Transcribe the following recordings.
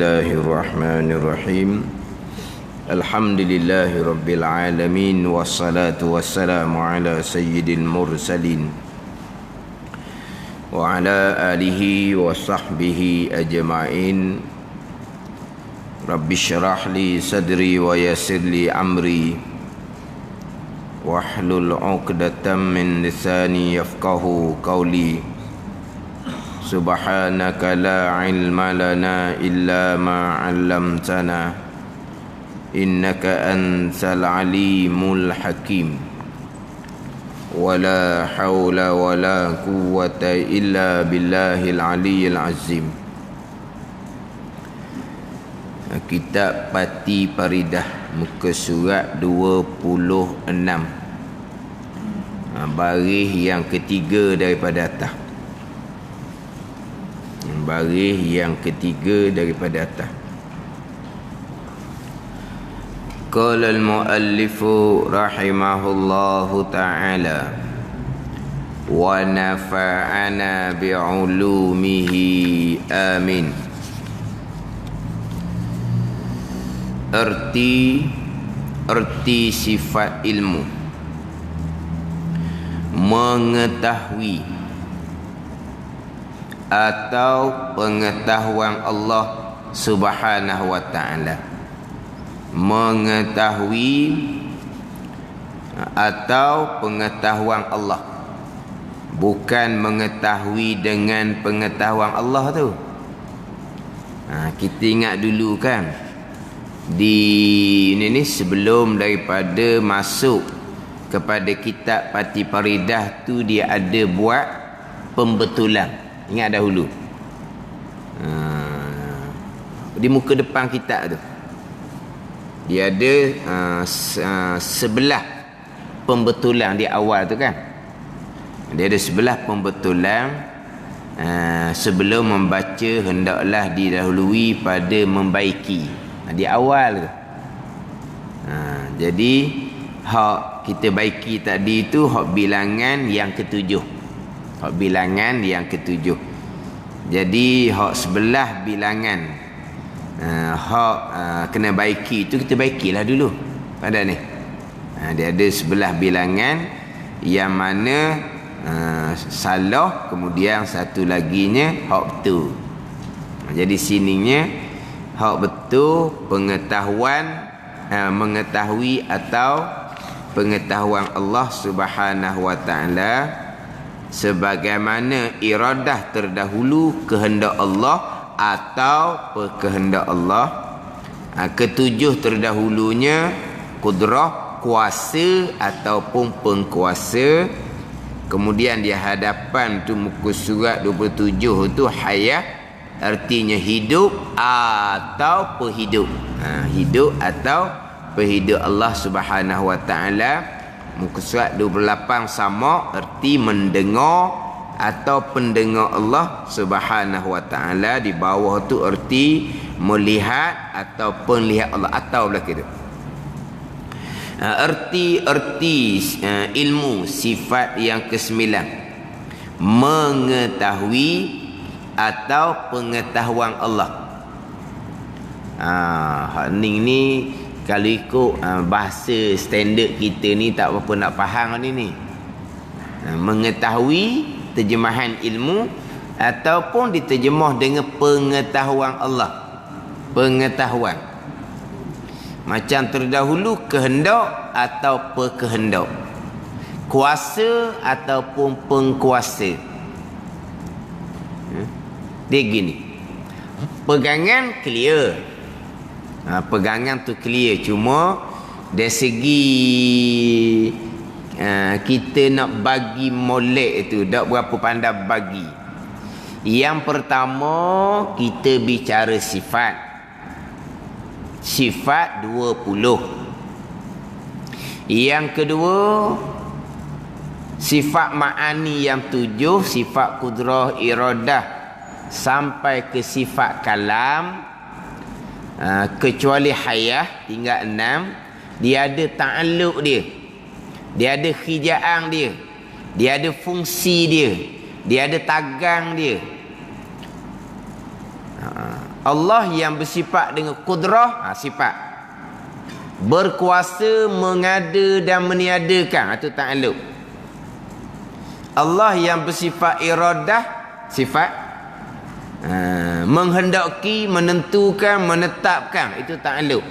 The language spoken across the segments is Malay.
Bismillahirrahmanirrahim. Alhamdulillahi rabbil alamin. Wassalatu wassalamu ala sayyidil mursalin wa ala alihi wa sahbihi ajma'in. Rabbi syrah li sadri wa yassir li amri wahlul 'uqdatam min lisani yafqahu qawli. Subhanaka la ilma lana illa ma 'allamtana innaka antal alimul hakim. Wala haula wala quwwata illa billahil aliyyil azim. Kitab Pati Paridah, muka surat 26, baris yang ketiga daripada atas. Baris yang ketiga daripada atas. Qala al-muallifu rahimahullahu ta'ala wa nafa'ana bi'ulumihi amin. Erti sifat ilmu, mengetahui atau pengetahuan Allah Subhanahu wa ta'ala. Mengetahui atau pengetahuan Allah, bukan mengetahui dengan pengetahuan Allah tu. Kita ingat dulu kan, di ini sebelum daripada masuk kepada kitab Pati Paridah tu, dia ada buat pembetulan. Ingat dahulu, di muka depan kitab tu dia ada sebelah pembetulan di awal tu kan. Dia ada sebelah pembetulan. Sebelum membaca hendaklah didahului pada membaiki, di awal tu. Jadi hak kita baiki tadi tu hak bilangan yang ketujuh. Hak bilangan yang ketujuh. Jadi hak sebelah bilangan hak kena baiki tu, kita baikilah dulu pada ni. Dia ada sebelah bilangan yang mana salah, kemudian satu laginya hak betul. Jadi sininya hak betul pengetahuan, mengetahui atau pengetahuan Allah Subhanahu wa ta'ala sebagaimana iradah terdahulu, kehendak Allah atau kehendak Allah. Ketujuh terdahulunya kudrah, kuasa ataupun pengkuasa. Kemudian di hadapan tu muka surat 27 tu hayat, artinya hidup atau penghidup. Hidup atau penghidup Allah Subhanahu wa ta'ala. Muka surat 28 sama, erti mendengar atau pendengar Allah Subhanahu wa ta'ala. Di bawah tu erti melihat atau penlihat Allah, atau belakang tu. Erti ilmu, sifat yang ke-9, mengetahui atau pengetahuan Allah. Ni kalau ikut bahasa standard kita ni tak apa nak faham ni. Mengetahui terjemahan ilmu ataupun diterjemah dengan pengetahuan Allah. Pengetahuan. Macam terdahulu kehendak atau kehendak. Kuasa ataupun pengkuasa. Dia gini. Pegangan clear. Pegangan tu clear, cuma dari segi kita nak bagi molek tu tak berapa pandai bagi. Yang pertama kita bicara sifat 20. Yang kedua sifat ma'ani yang 7, sifat kudrah, iradah sampai ke sifat kalam. Kecuali hayah tinggal 6. Dia ada ta'alluq dia, dia ada khija'ang dia, dia ada fungsi dia, dia ada tagang dia. Allah yang bersifat dengan kudrah, sifat. Berkuasa mengada dan meniadakan, itu ta'alluq. Allah yang bersifat iradah, sifat. Menghendaki, menentukan, menetapkan, itu ta'alluq.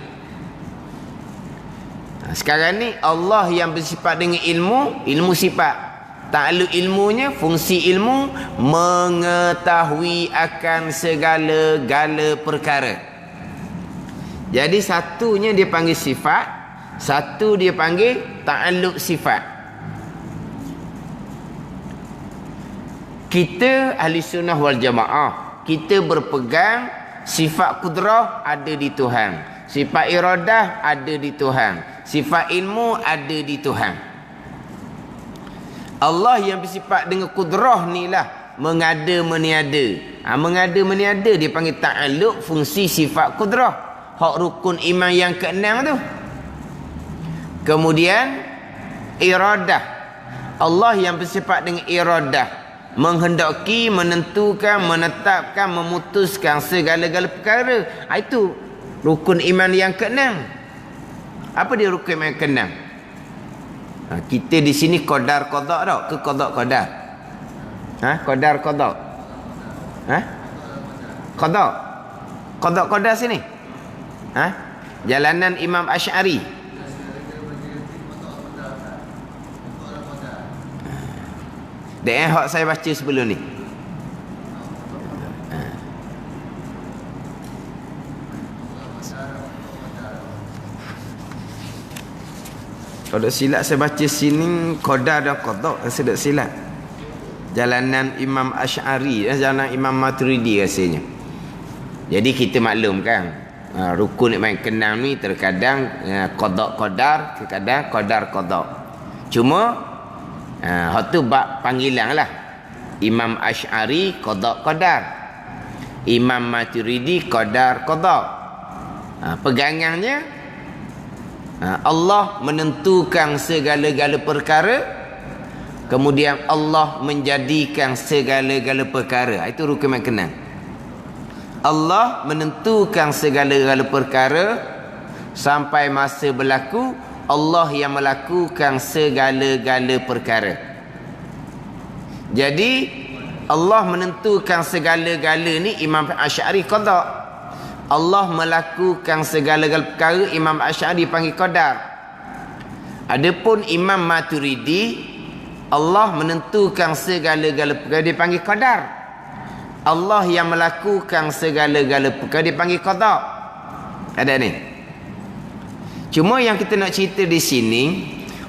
Sekarang ni Allah yang bersifat dengan ilmu, ilmu sifat. Ta'alluq ilmunya, fungsi ilmu mengetahui akan segala-gala perkara. Jadi satunya dia panggil sifat, satu dia panggil ta'alluq sifat. Kita ahli sunnah wal jamaah, kita berpegang sifat kudrah ada di Tuhan, sifat iradah ada di Tuhan, sifat ilmu ada di Tuhan. Allah yang bersifat dengan kudrah ni lah mengada meniada. Mengada meniada dia panggil ta'alluq fungsi sifat kudrah. Hak rukun iman yang keenam tu. Kemudian iradah. Allah yang bersifat dengan iradah, menghendaki, menentukan, menetapkan, memutuskan segala-gala perkara. Itu rukun iman yang keenam. Apa dia rukun iman yang keenam? Kita di sini qadar qada tak? Ke qada qadar? Qadar qada. Qada. Qada qadar sini. Jalanan Imam Asy'ari. Dek hak saya baca sebelum ni. Kalau tak silap saya baca sini qadar dan qada, saya tak silap. Jalanan Imam Asy'ari, jalanan Imam Maturidi rasanya. Jadi kita maklum kan, rukun iman keenam ni terkadang qada qadar, terkadang qadar qada. Cuma hak tu bab panggilan lah. Imam Asy'ari qada qadar, Imam Maturidi qadar qada. Pegangannya Allah menentukan segala-gala perkara, kemudian Allah menjadikan segala-gala perkara. Itu rukun iman keenam. Allah menentukan segala-gala perkara sampai masa berlaku, Allah yang melakukan segala-gala perkara. Jadi Allah menentukan segala-gala ni Imam Asy'ari qada. Allah melakukan segala-gala perkara, Imam Asy'ari panggil qadar. Adapun Imam Maturidi, Allah menentukan segala-gala perkara, dia panggil qadar. Allah yang melakukan segala-gala perkara, dia panggil qada. Ada ni. Cuma yang kita nak cerita di sini,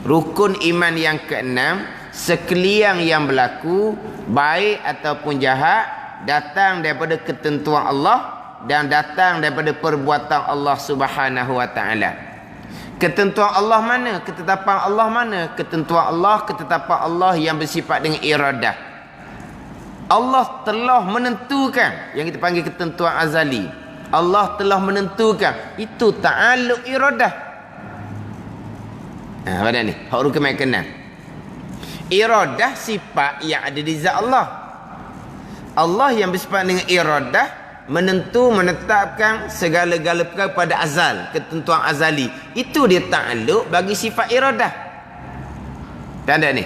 rukun iman yang keenam, sekalian yang berlaku baik ataupun jahat, datang daripada ketentuan Allah dan datang daripada perbuatan Allah Subhanahu wa taala. Ketentuan Allah mana? Ketetapan Allah mana? Ketentuan Allah, ketetapan Allah yang bersifat dengan iradah. Allah telah menentukan, yang kita panggil ketentuan azali. Allah telah menentukan, itu ta'alluq iradah. Pada ni, hak rukun iman keenam. Iradah sifat yang ada di zat Allah. Allah yang bersifat dengan iradah, menetapkan segala-gala perkara pada azal, ketentuan azali. Itu dia ta'alluq bagi sifat iradah. Tanda ni.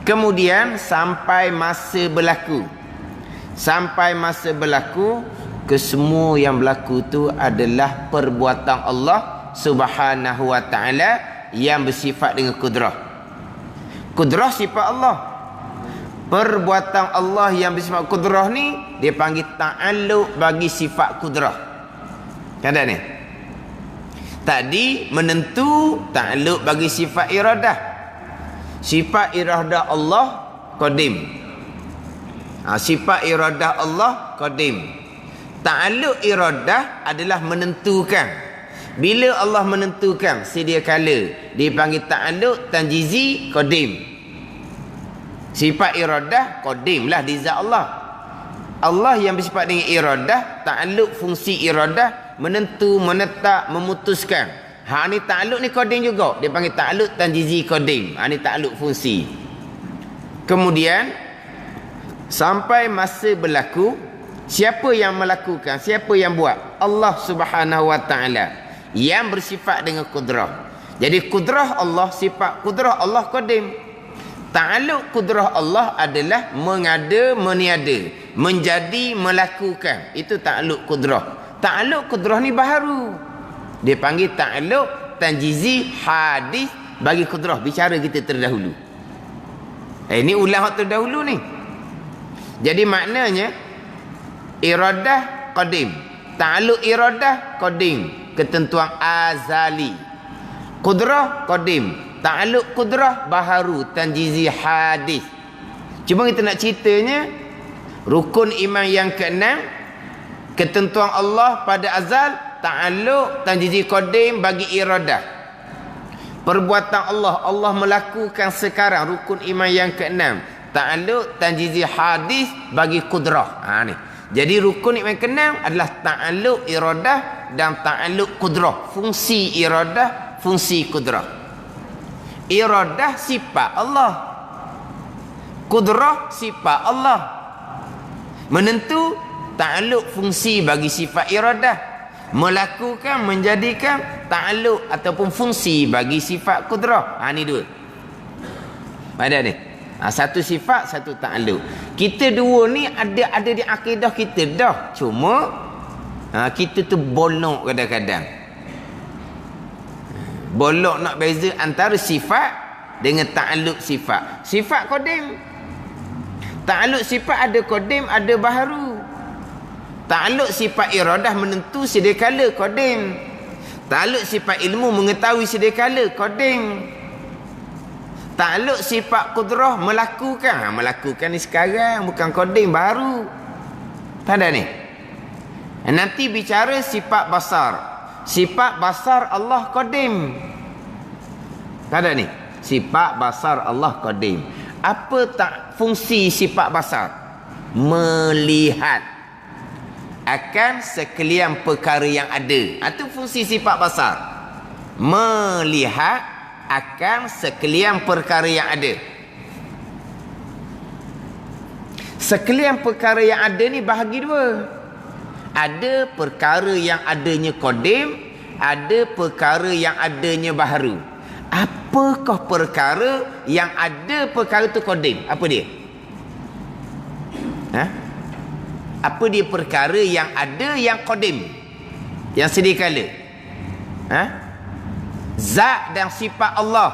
Kemudian sampai masa berlaku. Sampai masa berlaku, kesemua yang berlaku tu adalah perbuatan Allah Subhanahu wa taala yang bersifat dengan kudrah. Kudrah sifat Allah. Perbuatan Allah yang bersifat kudrah ni dia panggil ta'alluq bagi sifat kudrah. Ada ni. Tadi menentu ta'alluq bagi sifat iradah. Sifat iradah Allah qadim. Sifat iradah Allah qadim. Ta'alluq iradah adalah menentukan. Bila Allah menentukan sedia kala, dia panggil ta'alluq tanjizi qadim. Sifat iradah qadim lah di zat Allah. Allah yang bersifat dengan iradah, ta'alluq fungsi iradah, menentu, menetap, memutuskan. Ni ta'alluq ni qadim juga. Dia panggil ta'alluq tanjizi qadim. Ni ta'alluq fungsi. Kemudian sampai masa berlaku, Siapa yang melakukan? Siapa yang buat? Allah Subhanahu wa taala yang bersifat dengan kudrah. Jadi kudrah Allah, sifat kudrah Allah qadim. Ta'alluq kudrah Allah adalah mengada, meniada, menjadi, melakukan. Itu ta'alluq kudrah. Ta'alluq kudrah ni baharu. Dia panggil ta'alluq tanjizi hadis bagi kudrah. Bicara kita terdahulu. Ini ulang hak terdahulu ni. Jadi maknanya iradah qadim, ta'alluq iradah qadim, ketentuan azali. Qudrah qadim, ta'alluq qudrah baharu, tanjizi hadis. Cuma kita nak ceritanya rukun iman yang keenam, ketentuan Allah pada azal, ta'alluq tanjizi qadim bagi iradah. Perbuatan Allah, Allah melakukan sekarang, rukun iman yang keenam, ta'alluq tanjizi hadis bagi qudrah. Ni. Jadi rukun iman keenam adalah ta'alluq iradah dan ta'alluq qudrah. Fungsi iradah, fungsi qudrah. Iradah sifat Allah, qudrah sifat Allah. Menentu ta'alluq fungsi bagi sifat iradah, melakukan, menjadikan ta'alluq ataupun fungsi bagi sifat qudrah. Ni dua. Ada ni. Satu sifat, satu ta'alluq. Kita dua ni ada di akidah kita dah. Cuma kita tu bolok kadang-kadang. Bolok nak beza antara sifat dengan ta'alluq sifat. Sifat qadim. Ta'alluq sifat ada qadim, ada baharu. Ta'alluq sifat iradah menentu sedia kala qadim. Ta'alluq sifat ilmu mengetahui sedia kala qadim. Ta'alluq sifat qudrah melakukan. Melakukan ni sekarang, bukan qadim, baru. Tak ada ni. Nanti bicara sifat basar. Sifat basar Allah qadim. Tak ada ni. Sifat basar Allah qadim. Apa tak fungsi sifat basar? Melihat akan sekalian perkara yang ada. Itu fungsi sifat basar. Melihat akan sekalian perkara yang ada. Sekalian perkara yang ada ni bahagi dua. Ada perkara yang adanya qadim, ada perkara yang adanya baharu. Apakah perkara yang ada perkara tu qadim? Apa dia? Apa dia perkara yang ada yang qadim, yang sedia kala? Zat dan sifat Allah.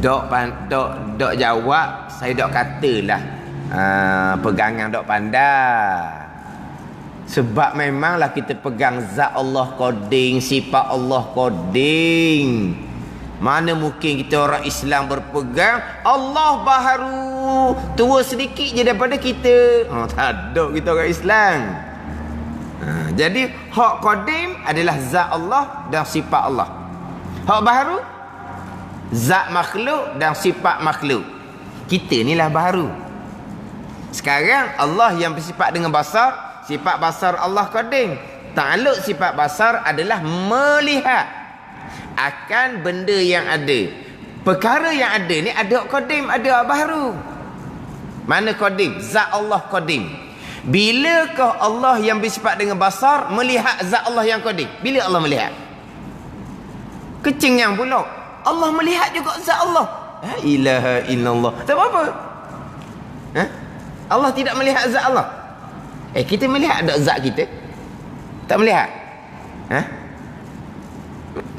Dok jawab, saya dok katalah pegangan dok pandai. Sebab memanglah kita pegang zat Allah qadim, sifat Allah qadim. Mana mungkin kita orang Islam berpegang Allah baharu, tua sedikit je daripada kita. Tak ada kita orang Islam. Jadi hak qadim adalah zat Allah dan sifat Allah. Hak baharu zat makhluk dan sifat makhluk. Kita ni lah baharu. Sekarang Allah yang bersifat dengan basar, sifat basar Allah qadim. Ta'alluq sifat basar adalah melihat akan benda yang ada. Perkara yang ada ni ada hak qadim, ada hak baharu. Mana qadim? Zat Allah qadim. Bilakah Allah yang bersifat dengan basar melihat zat Allah yang qadim? Bila Allah melihat? Kecing yang pula Allah melihat juga zat Allah. La ilaha illallah. Tak apa-apa. Allah tidak melihat zat Allah. Kita melihat tak zat kita? Tak melihat?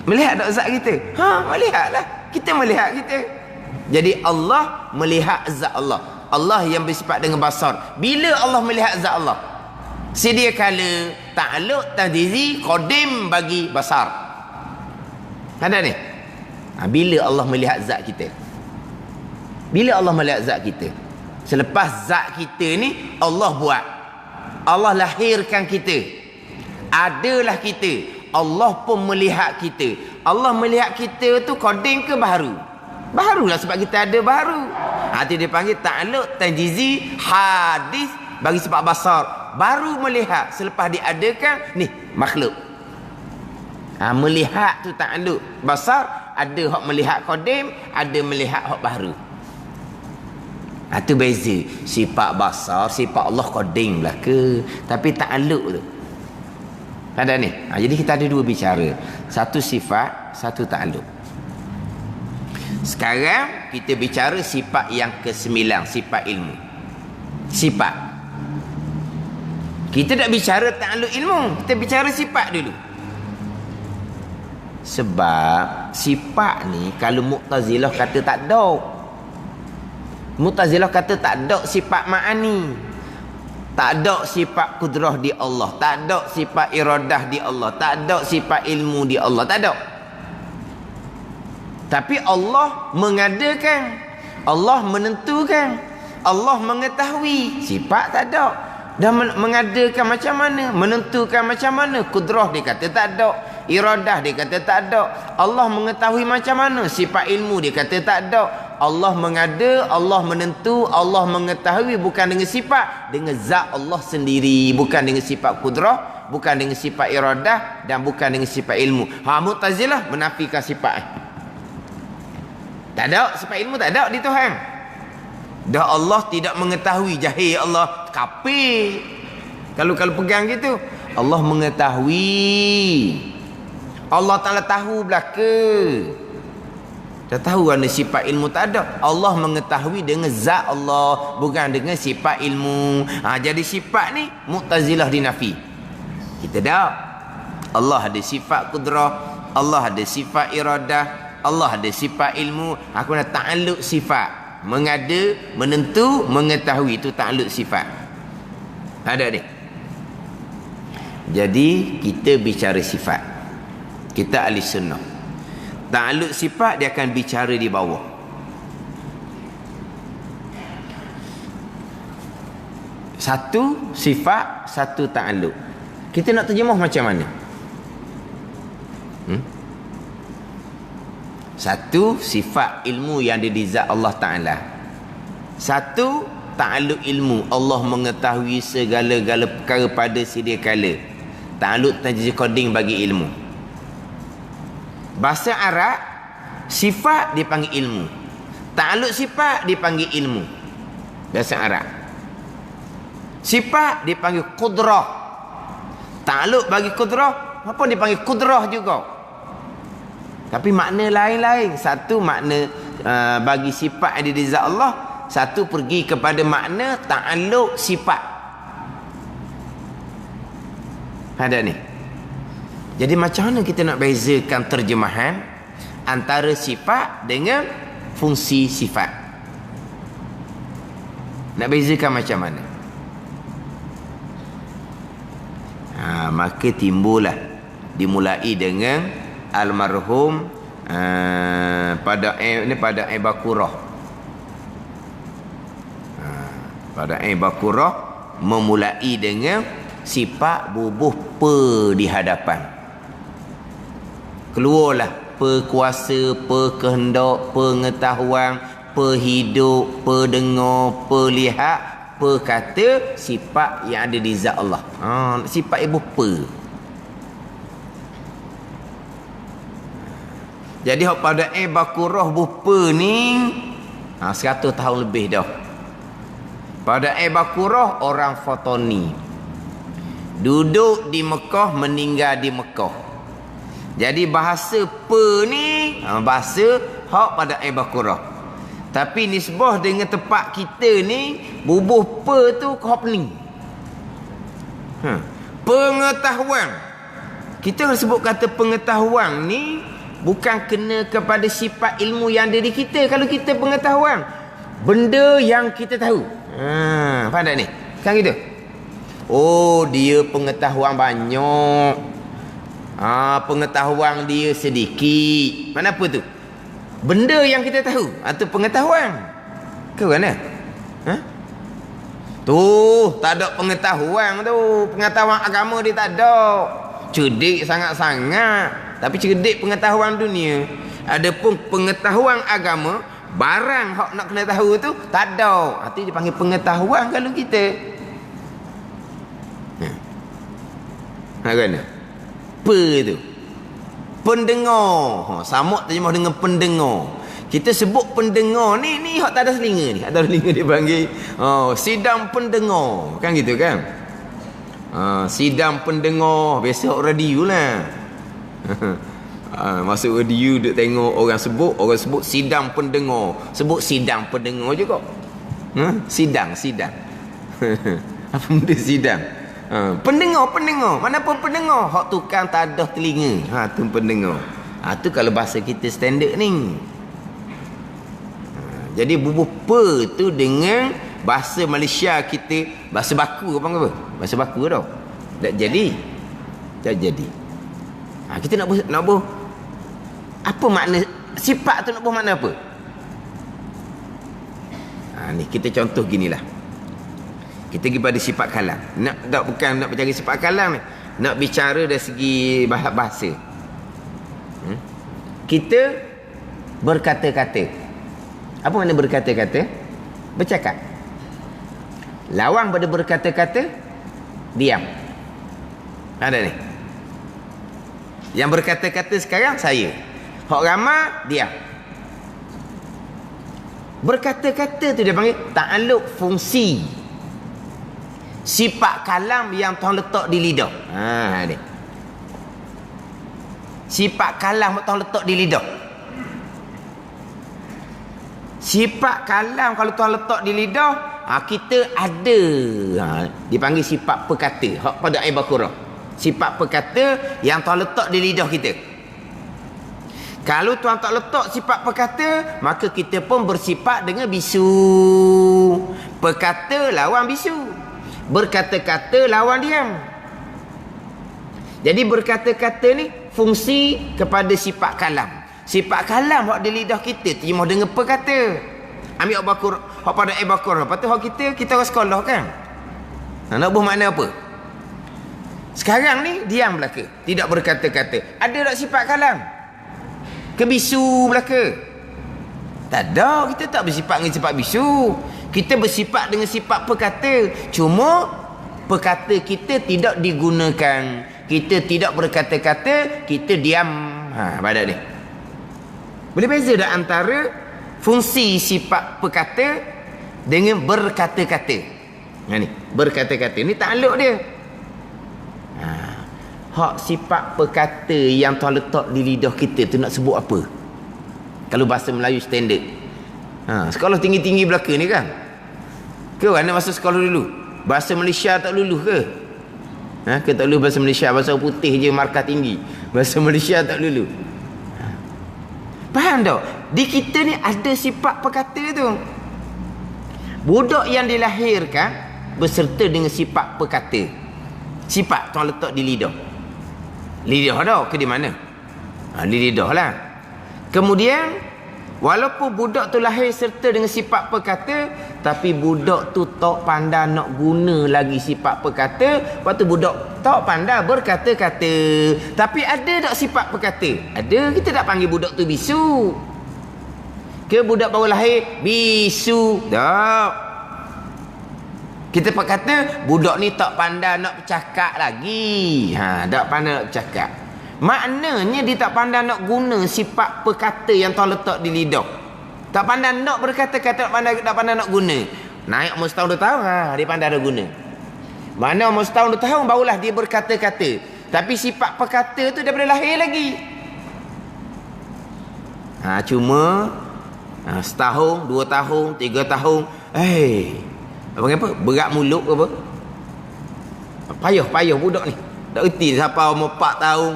Melihat tak zat kita? Melihatlah. Kita melihat kita. Jadi Allah melihat zat Allah. Allah yang bersifat dengan basar. Bila Allah melihat zat Allah? Sedia kala ta'alluq tanjizi qadim bagi basar. Ada ni? Bila Allah melihat zat kita? Bila Allah melihat zat kita? Selepas zat kita ni Allah buat. Allah lahirkan kita. Adalah kita. Allah pun melihat kita. Allah melihat kita tu qadim ke baharu? Baharulah sebab kita ada baharu. Itu dia panggil ta'alluq tanjizi hadis bagi sebab basar. Baru melihat selepas diadakan ni makhluk. Melihat tu ta'alluq basar. Ada hak melihat qadim, ada melihat hak baharu. Itu beza. Sifat basar, sifat Allah qading belaka. Tapi ta'alluq tu. Ada ni. Jadi kita ada dua bicara. Satu sifat, satu ta'alluq. Sekarang kita bicara sifat yang ke-9, sifat ilmu. Sifat. Kita tak bicara ta'alluq ilmu, kita bicara sifat dulu. Sebab sifat ni kalau Mu'tazilah kata tak ada. Mu'tazilah kata tak ada sifat ma'ani. Tak ada sifat kudrah di Allah, tak ada sifat iradah di Allah, tak ada sifat ilmu di Allah, tak ada. Tapi Allah mengadakan, Allah menentukan, Allah mengetahui. Sifat tak ada. Dan mengadakan macam mana, menentukan macam mana. Kudrah dia kata tak ada, iradah dia kata tak ada. Allah mengetahui macam mana, sifat ilmu dia kata tak ada. Allah mengada, Allah menentu, Allah mengetahui bukan dengan sifat, dengan zat Allah sendiri, bukan dengan sifat kudrah, bukan dengan sifat iradah dan bukan dengan sifat ilmu. Mu'tazilah menafikan sifat. Tak ada sifat ilmu, tak ada di Tuhan. Dah Allah tidak mengetahui, jahil Allah, kafir. Kalau pegang gitu, Allah mengetahui. Allah Ta'ala tahu belaka. Dah tahu ada sifat ilmu, tak ada. Allah mengetahui dengan zat Allah, bukan dengan sifat ilmu. Jadi sifat ni Mu'tazilah dinafi. Kita dah. Allah ada sifat kudrah, Allah ada sifat iradah, Allah ada sifat ilmu. Aku nak ta'alluq sifat. Mengada, menentu, mengetahui, itu ta'alluq sifat. Ada ni. Jadi kita bicara sifat. Kita ahli sunnah. Ta'alluq sifat dia akan bicara di bawah. Satu sifat, satu ta'alluq. Kita nak terjemah macam mana? Satu sifat ilmu yang ada di zat Allah Ta'ala. Satu ta'alluq ilmu, Allah mengetahui segala-gala perkara pada sedia kala. Ta'alluq tajzi qading bagi ilmu. Bahasa Arab, sifat dipanggil ilmu, ta'alluq sifat dipanggil ilmu. Bahasa Arab, sifat dipanggil kudrah, ta'alluq bagi kudrah apa dipanggil kudrah juga. Tapi makna lain-lain. Satu makna bagi sifat yang ada di zat Allah, satu pergi kepada makna ta'alluq sifat. Ada ni. Jadi macam mana kita nak bezakan terjemahan antara sifat dengan fungsi sifat? Nak bezakan macam mana? Maka timbullah, dimulai dengan almarhum pada Bakurah. Pada Bakurah memulai dengan sifat bubuh di hadapan. Keluarlah perkuasa, perkehendak, pengetahuan, perhidup, perdengar, perlihat, perkata, sifat yang ada di zat Allah. Sifat ibu Jadi pada Bakurah bupa ni 100 tahun lebih dah. Pada Bakurah orang Fatani, duduk di Mekah, meninggal di Mekah. Jadi bahasa ni bahasa hak pada Bakurah. Tapi nisbah dengan tempat kita ni, bubuh tu hak ni. Pengetahuan. Kita sebut kata pengetahuan ni bukan kena kepada sifat ilmu yang ada di kita. Kalau kita pengetahuan, benda yang kita tahu. Faham tak ni? Kan gitu. Oh, dia pengetahuan banyak. Pengetahuan dia sedikit. Mana apa tu? Benda yang kita tahu, itu pengetahuan. Ke mana? Tu tak ada pengetahuan tu. Pengetahuan agama dia tak ada. Cerdik sangat-sangat, tapi cerdik pengetahuan dunia. Adapun pengetahuan agama, barang hak nak kena tahu tu tak ada. Itu dipanggil pengetahuan kalau kita. Kan? Tu pendengar. Sama terjemah dengan pendengar. Kita sebut pendengar ni hak tak ada selinga ni. Tak ada selinga dia panggil sidang pendengar. Kan gitu kan? Sidang pendengar. Biasa radio lah. Masuk radio duk tengok orang sebut sidang pendengar. Sebut sidang pendengar juga. Sidang. Apa benda sidang? Pendengar. Mana pun pendengar. Hak tukang tak ada telinga. Tu pendengar. Tu kalau bahasa kita standard ni. Jadi berupa tu dengan bahasa Malaysia kita, bahasa baku apa? Bahasa baku tau. Tak jadi. Kita nak apa makna sifat tu, nak makna apa? Ni kita contoh ginilah. Kita pergi pada sifat kalam. Bukan nak bercakap sifat kalam ni. Nak bicara dari segi bahasa. Kita berkata-kata. Apa makna berkata-kata? Bercakap. Lawang pada berkata-kata, diam. Ada ni. Yang berkata-kata sekarang saya. Hak ramai, diam. Berkata-kata tu dia panggil ta'alluq fungsi. Sifat kalam yang Tuhan letak di lidah. Ni. Sifat kalam Tuhan letak di lidah. Sifat kalam kalau Tuhan letak di lidah, kita ada. Dipanggil sifat perkata. Hak pada ayat Baqarah. Sifat perkata yang Tuhan letak di lidah kita. Kalau Tuhan tak letak sifat perkata, maka kita pun bersifat dengan bisu. Perkata lawan bisu. Berkata-kata lawan diam. Jadi berkata-kata ni fungsi kepada sifat kalam. Sifat kalam hak di lidah kita terjemah dengan perkata. Ambil Al-Baqarah, hak pada Al-Baqarah. Lepas tu hak kita orang sekolah kan. Nak buh makna apa? Sekarang ni diam belaka, tidak berkata-kata. Ada tak sifat kalam? Kebisu belaka? Tak ada, kita tak bersifat dengan sifat bisu. Kita bersifat dengan sifat perkata. Cuma perkata kita tidak digunakan. Kita tidak berkata-kata, kita diam. Badak ni. Boleh beza tak antara fungsi sifat perkata dengan berkata-kata? Ni, berkata-kata. Ni takluk dia. Hak sifat perkata yang Tuhan letak di lidah kita tu nak sebut apa? Kalau bahasa Melayu standard. Sekolah tinggi-tinggi belaka ni kan? Ke mana masa sekolah dulu? Bahasa Malaysia tak lulus ke? Ke tak lulus bahasa Malaysia? Bahasa putih je markah tinggi. Bahasa Malaysia tak lulus. Faham tak? Di kita ni ada sifat perkata tu. Budak yang dilahirkan berserta dengan sifat perkata. Sifat Tuhan letak di lidah. Lidah dah ke di mana? Di lidah lah. Kemudian walaupun budak tu lahir serta dengan sifat perkata, tapi budak tu tak pandai nak guna lagi sifat perkata. Lepas tu budak tak pandai berkata-kata. Tapi ada tak sifat perkata? Ada. Kita tak panggil budak tu bisu. Ke budak baru lahir bisu? Tak. Kita kata budak ni tak pandai nak bercakap lagi. Tak pandai nak bercakap. Maknanya dia tak pandai nak guna sifat perkata yang Tuhan letak di lidah. Tak pandai nak berkata-kata, tak pandai nak guna. Naik umur setahun 2 tahun, dia pandai nak guna. Mana umur setahun 2 tahun barulah dia berkata-kata. Tapi sifat perkata tu daripada lahir lagi. Cuma setahun, 2 tahun, 3 tahun, apa? Berat mulut ke apa? Payah budak ni. Tak erti siapa umur 4 tahun.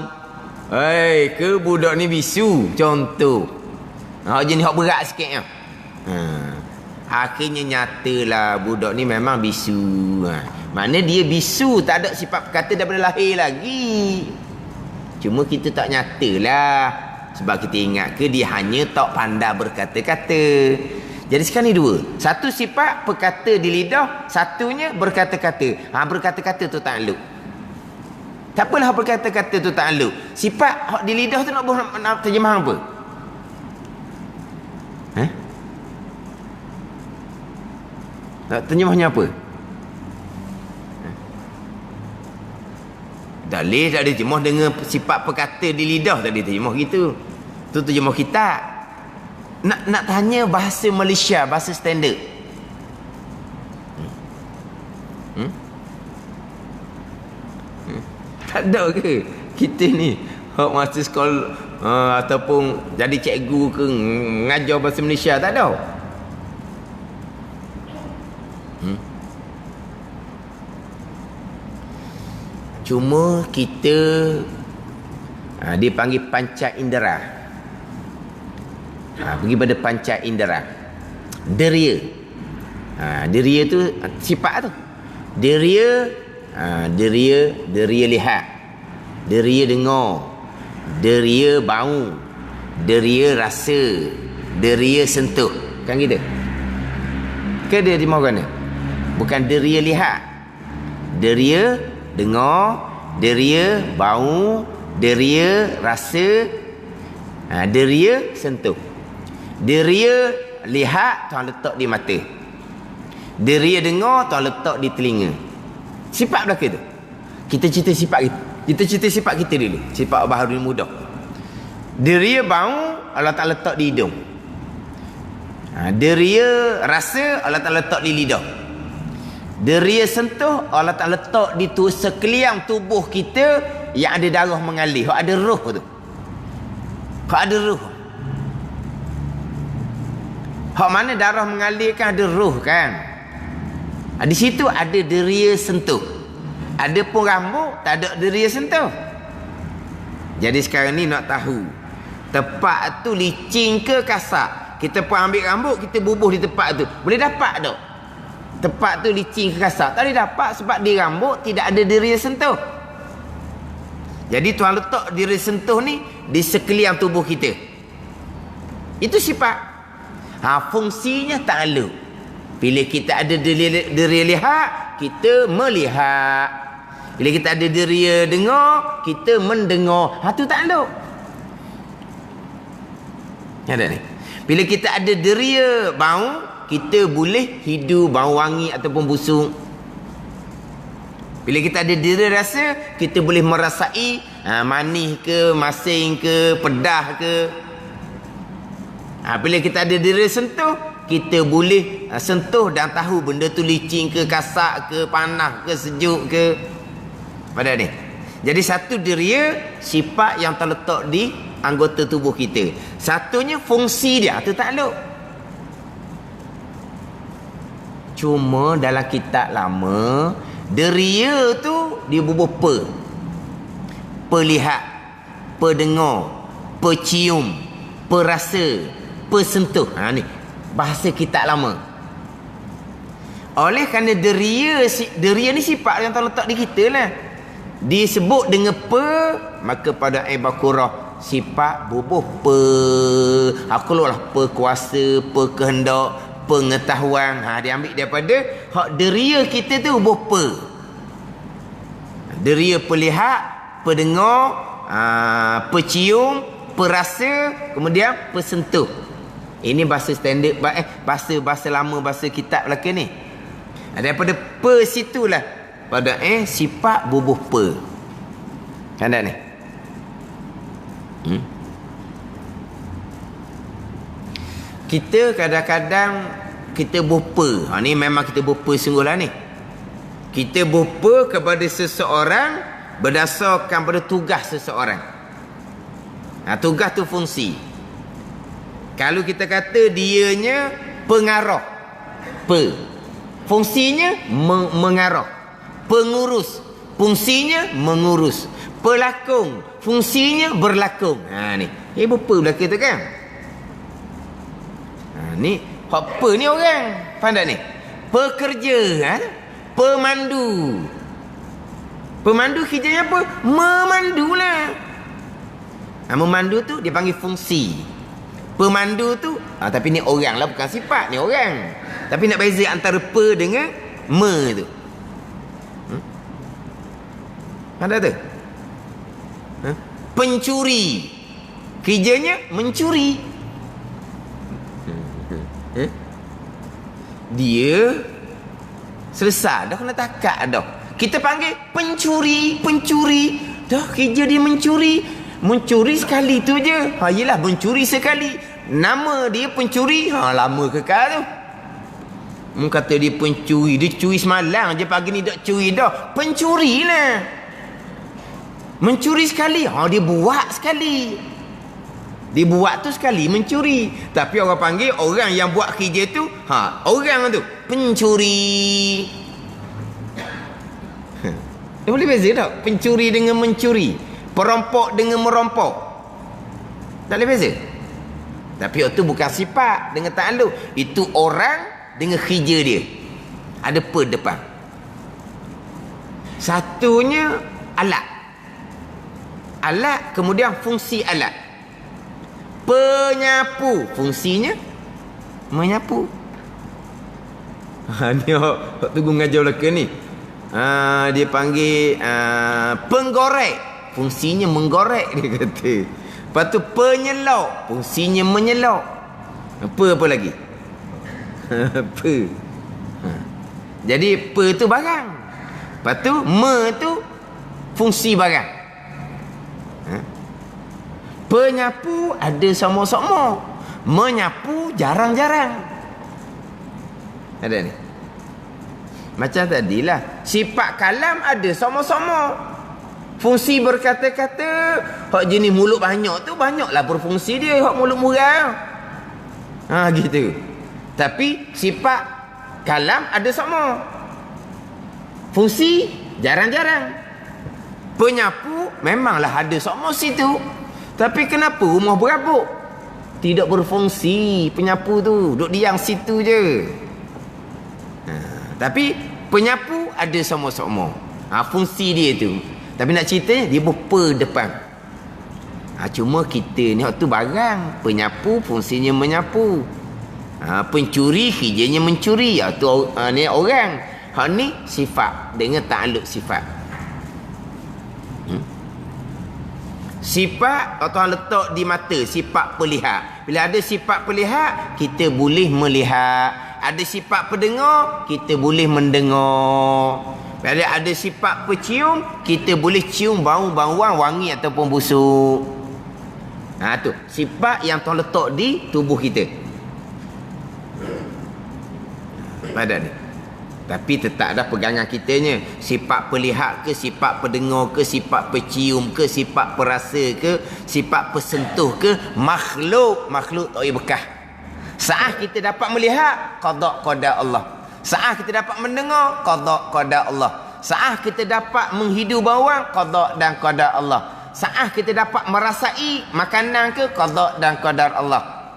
Ke budak ni bisu. Contoh. Jenis hak berat sikit. Akhirnya nyatalah budak ni memang bisu. Mana dia bisu, tak ada sifat perkata daripada lahir lagi. Cuma kita tak nyatalah. Sebab kita ingat ke dia hanya tak pandai berkata-kata. Jadi sekarang ni 2. Satu sifat perkata di lidah, satunya berkata-kata. Berkata-kata tu takluk. Tak apalah berkata-kata tu takluk. Sifat di lidah tu nak terjemah apa? Nak terjemahnya apa? Tak boleh terjemah dengan sifat perkata di lidah. Tak boleh terjemah gitu. Tu terjemah kitab. Nak tanya bahasa Malaysia, bahasa standard. Tak ada ke kita ni hak masa sekolah ataupun jadi cikgu ke ngajar bahasa Malaysia, tak ada. Cuma kita dia panggil panca indera. Pergi pada panca indera. Deria. Deria tu sifat tu. Deria deria lihat, deria dengar, deria bau, deria rasa, deria sentuh. Kan gitu? Ke dia di mana? Bukan deria lihat. Deria dengar, deria bau, deria rasa, deria sentuh. Deria lihat Tuhan letak di mata. Deria dengar Tuhan letak di telinga. Sifat belaka tu. Kita cerita sifat kita dulu. Sifat Baharudin Mudah. Deria bau Allah Ta'ala letak di hidung. Deria rasa Allah Ta'ala letak di lidah. Deria sentuh Allah Ta'ala letak di sekalian tubuh kita yang ada darah mengalir. Hak ada roh tu. Hak ada roh. Hak mana darah mengalir kan ada roh kan. Di situ ada deria sentuh. Ada pun rambut, tak ada deria sentuh. Jadi sekarang ni nak tahu tempat tu licin ke kasar. Kita pun ambil rambut, kita bubuh di tempat tu. Boleh dapat tak? Tempat tu licin ke kasar? Tak boleh dapat sebab di rambut tidak ada deria sentuh. Jadi Tuhan letak deria sentuh ni di sekalian tubuh kita. Itu sifat. Fungsinya tak ada. Bila kita ada deria lihat, kita melihat. Bila kita ada deria dengar, kita mendengar. Tu tak ada. Ada ni. Bila kita ada deria bau, kita boleh hidu bau wangi ataupun busuk. Bila kita ada deria rasa, kita boleh merasai manis ke, masin ke, pedas ke. Bila kita ada deria sentuh, kita boleh sentuh dan tahu benda tu licin ke, kasar ke, panas ke, sejuk ke. Pada ni. Jadi satu deria sifat yang terletak di anggota tubuh kita. Satunya fungsi dia, tu tak ada. Cuma dalam kitab lama, deria tu dia bubuh pelihat, pendengar, pecium, perasa, persentuh. Ni bahasa kitab lama. Oleh kerana deria ni sifat yang terletak di kita lah. Disebut dengan maka pada Al-Baqarah sifat bubuh keluarlah kuasa, kehendak, pengetahuan. Dia ambil daripada hak deria kita tu bubuh deria pelihat, pendengar, pecium, perasa, kemudian persentuh. Ini bahasa standard, bahasa lama, bahasa kitab belaka ni. Daripada situlah pada sifat bubuh kan tak ni? Kita kadang-kadang kita bupa. Ni memang kita bupa sungguh lah ni. Kita bupa kepada seseorang berdasarkan pada tugas seseorang. Tugas tu fungsi. Kalau kita kata dianya pengarah, fungsinya mengarah. Pengurus, fungsinya mengurus. Pelakon, fungsinya berlakon. Ni bupa belaka tu kan. Ni apa ni orang? Faham tak ni? Pekerja, pemandu. Pemandu kerjanya apa? Memandulah. Memandu tu dia panggil fungsi. Pemandu tu tapi ni orang lah, bukan sifat, ni orang. Tapi nak beza antara dengan tu. Ada tu? Pencuri, kerjanya mencuri. Dia selesai dah, kena takat dah. Kita panggil pencuri. Dah kerja dia mencuri sekali tu je. Yelah mencuri sekali. nama dia pencuri, lama kekal tu. Kata dia pencuri, dia curi semalam je, pagi ni tak curi dah. Pencuri lah. Mencuri sekali, dia buat sekali. Dia buat tu sekali mencuri. Tapi orang panggil orang yang buat kerja tu, orang tu pencuri. Dia boleh beza tak? Pencuri dengan mencuri, perampok dengan merompok. Tak boleh beza. Tapi itu bukan sifat dengan ta'alluq. Itu orang dengan kerja dia. Ada per depan. Satunya alat. Alat, kemudian fungsi alat. Penyapu, fungsinya menyapu. Ni hok tunggu ngajar belaka ni. Dia panggil penggorek, fungsinya menggorek, dia kata. Lepas tu penyelok, fungsinya menyelok. Apa lagi? Apa? Jadi pe tu barang. Lepas tu me tu fungsi barang. Penyapu ada sama-sama, menyapu jarang-jarang. Ada ni. Macam tadilah, sifat kalam ada sama-sama. Fungsi berkata-kata, hak jenis mulut banyak tu banyaklah berfungsi dia, hak mulut murah. Gitu. Tapi sifat kalam ada sama. Fungsi jarang-jarang. Penyapu memanglah ada sama situ. Tapi kenapa rumah berabuk? Tidak berfungsi penyapu tu, duduk diam situ je. Tapi penyapu ada sama-sama. Fungsi dia tu. Tapi nak cerita dia berper depan. Cuma kita ni tu barang, penyapu fungsinya menyapu. Pencuri kerjanya mencuri. Ni orang. Hak ni sifat dengan ta'alluq sifat. Sifat Tuhan letak di mata, sifat pelihat. Bila ada sifat pelihat, kita boleh melihat. Ada sifat pendengar, kita boleh mendengar. Bila ada sifat pecium, kita boleh cium bau-bauan wangi ataupun busuk. Tu sifat yang Tuhan letak di tubuh kita. Pada ni. Tapi tetap dah pegangan kitanya. Sifat pelihat ke, sifat pendengar ke, sifat pecium ke, sifat perasa ke, sifat persentuh ke, makhluk tak boleh bekah. Saat kita dapat melihat, qada qada Allah. Saat kita dapat mendengar, qada qada Allah. Saat kita dapat menghidu bawang, qada dan qadar Allah. Saat kita dapat merasai makanan ke, qada dan qadar Allah.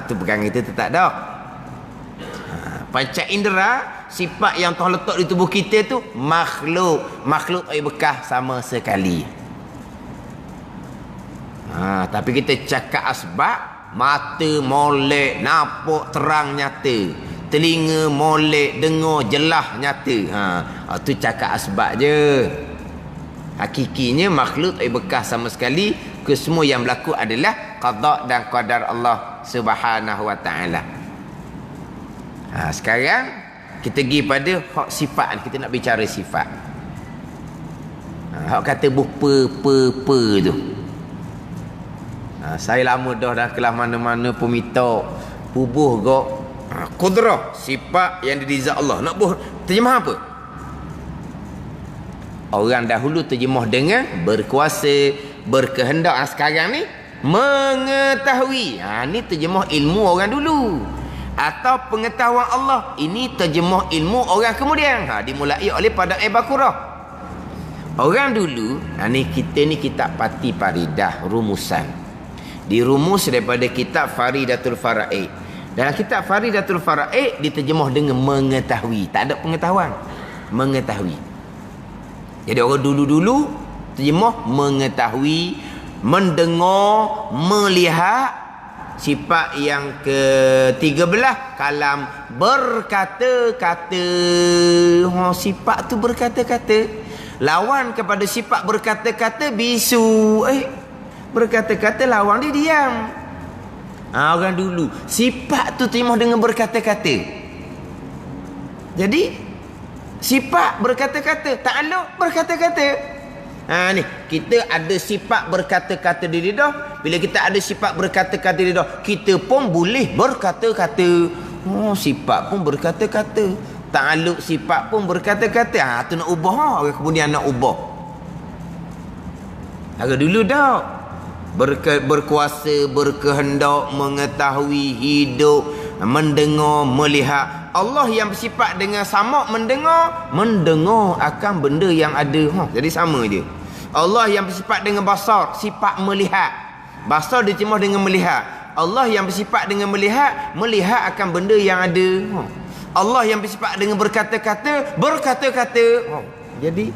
Tu pegangan kita tetap dah. Panca indera, sifat yang Tuhan letak di tubuh kita tu makhluk tak bekah sama sekali. Tapi kita cakap asbab, mata molek nampak terang nyata, telinga molek dengar jelas nyata. Tu cakap asbab je. Hakikinya makhluk tak bekah sama sekali. Kesemua yang berlaku adalah qada dan qadar Allah Subhanahu wa taala. Sekarang kita pergi pada hak sifat. Kita nak bicara sifat. Hak kata per tu. Saya lama dah kelas mana-mana pun minta pubuh gak qudrah, sifat yang diri zat Allah. Nak buh terjemah apa? Orang dahulu terjemah dengan berkuasa, berkehendak. Sekarang ni mengetahui. Ni terjemah ilmu orang dulu. Atau pengetahuan Allah. Ini terjemah ilmu orang kemudian. Dimulai oleh pada Al-Baqarah. Orang dulu, ni kita ni kitab Pati Faridah, rumusan. Dirumus daripada kitab Faridatul Faraid. Dalam kitab Faridatul Faraid diterjemah dengan mengetahui. Tak ada pengetahuan. Mengetahui. Jadi orang dulu-dulu terjemah mengetahui, mendengar, melihat. Sifat yang ke-13, kalam berkata-kata. Sifat tu berkata-kata. Lawan kepada sifat berkata-kata bisu. Berkata-kata lawan dia diam. Orang dulu sifat tu terima dengan berkata-kata. Jadi sifat berkata-kata, ta'alluq berkata-kata. Ni kita ada sifat berkata-kata di lidah. Bila kita ada sifat berkata-kata di lidah, kita pun boleh berkata-kata. Sifat pun berkata-kata. Ta'alluq sifat pun berkata-kata. Tu nak ubah. Orang kemudian nak ubah. Agak dulu dah. Berkuasa, berkehendak, mengetahui, hidup, mendengar, melihat. Allah yang bersifat dengan samak mendengar akan benda yang ada. Jadi sama je. Allah yang bersifat dengan basar, sifat melihat. Basar diterjemah dengan melihat. Allah yang bersifat dengan melihat akan benda yang ada. Allah yang bersifat dengan berkata-kata. Jadi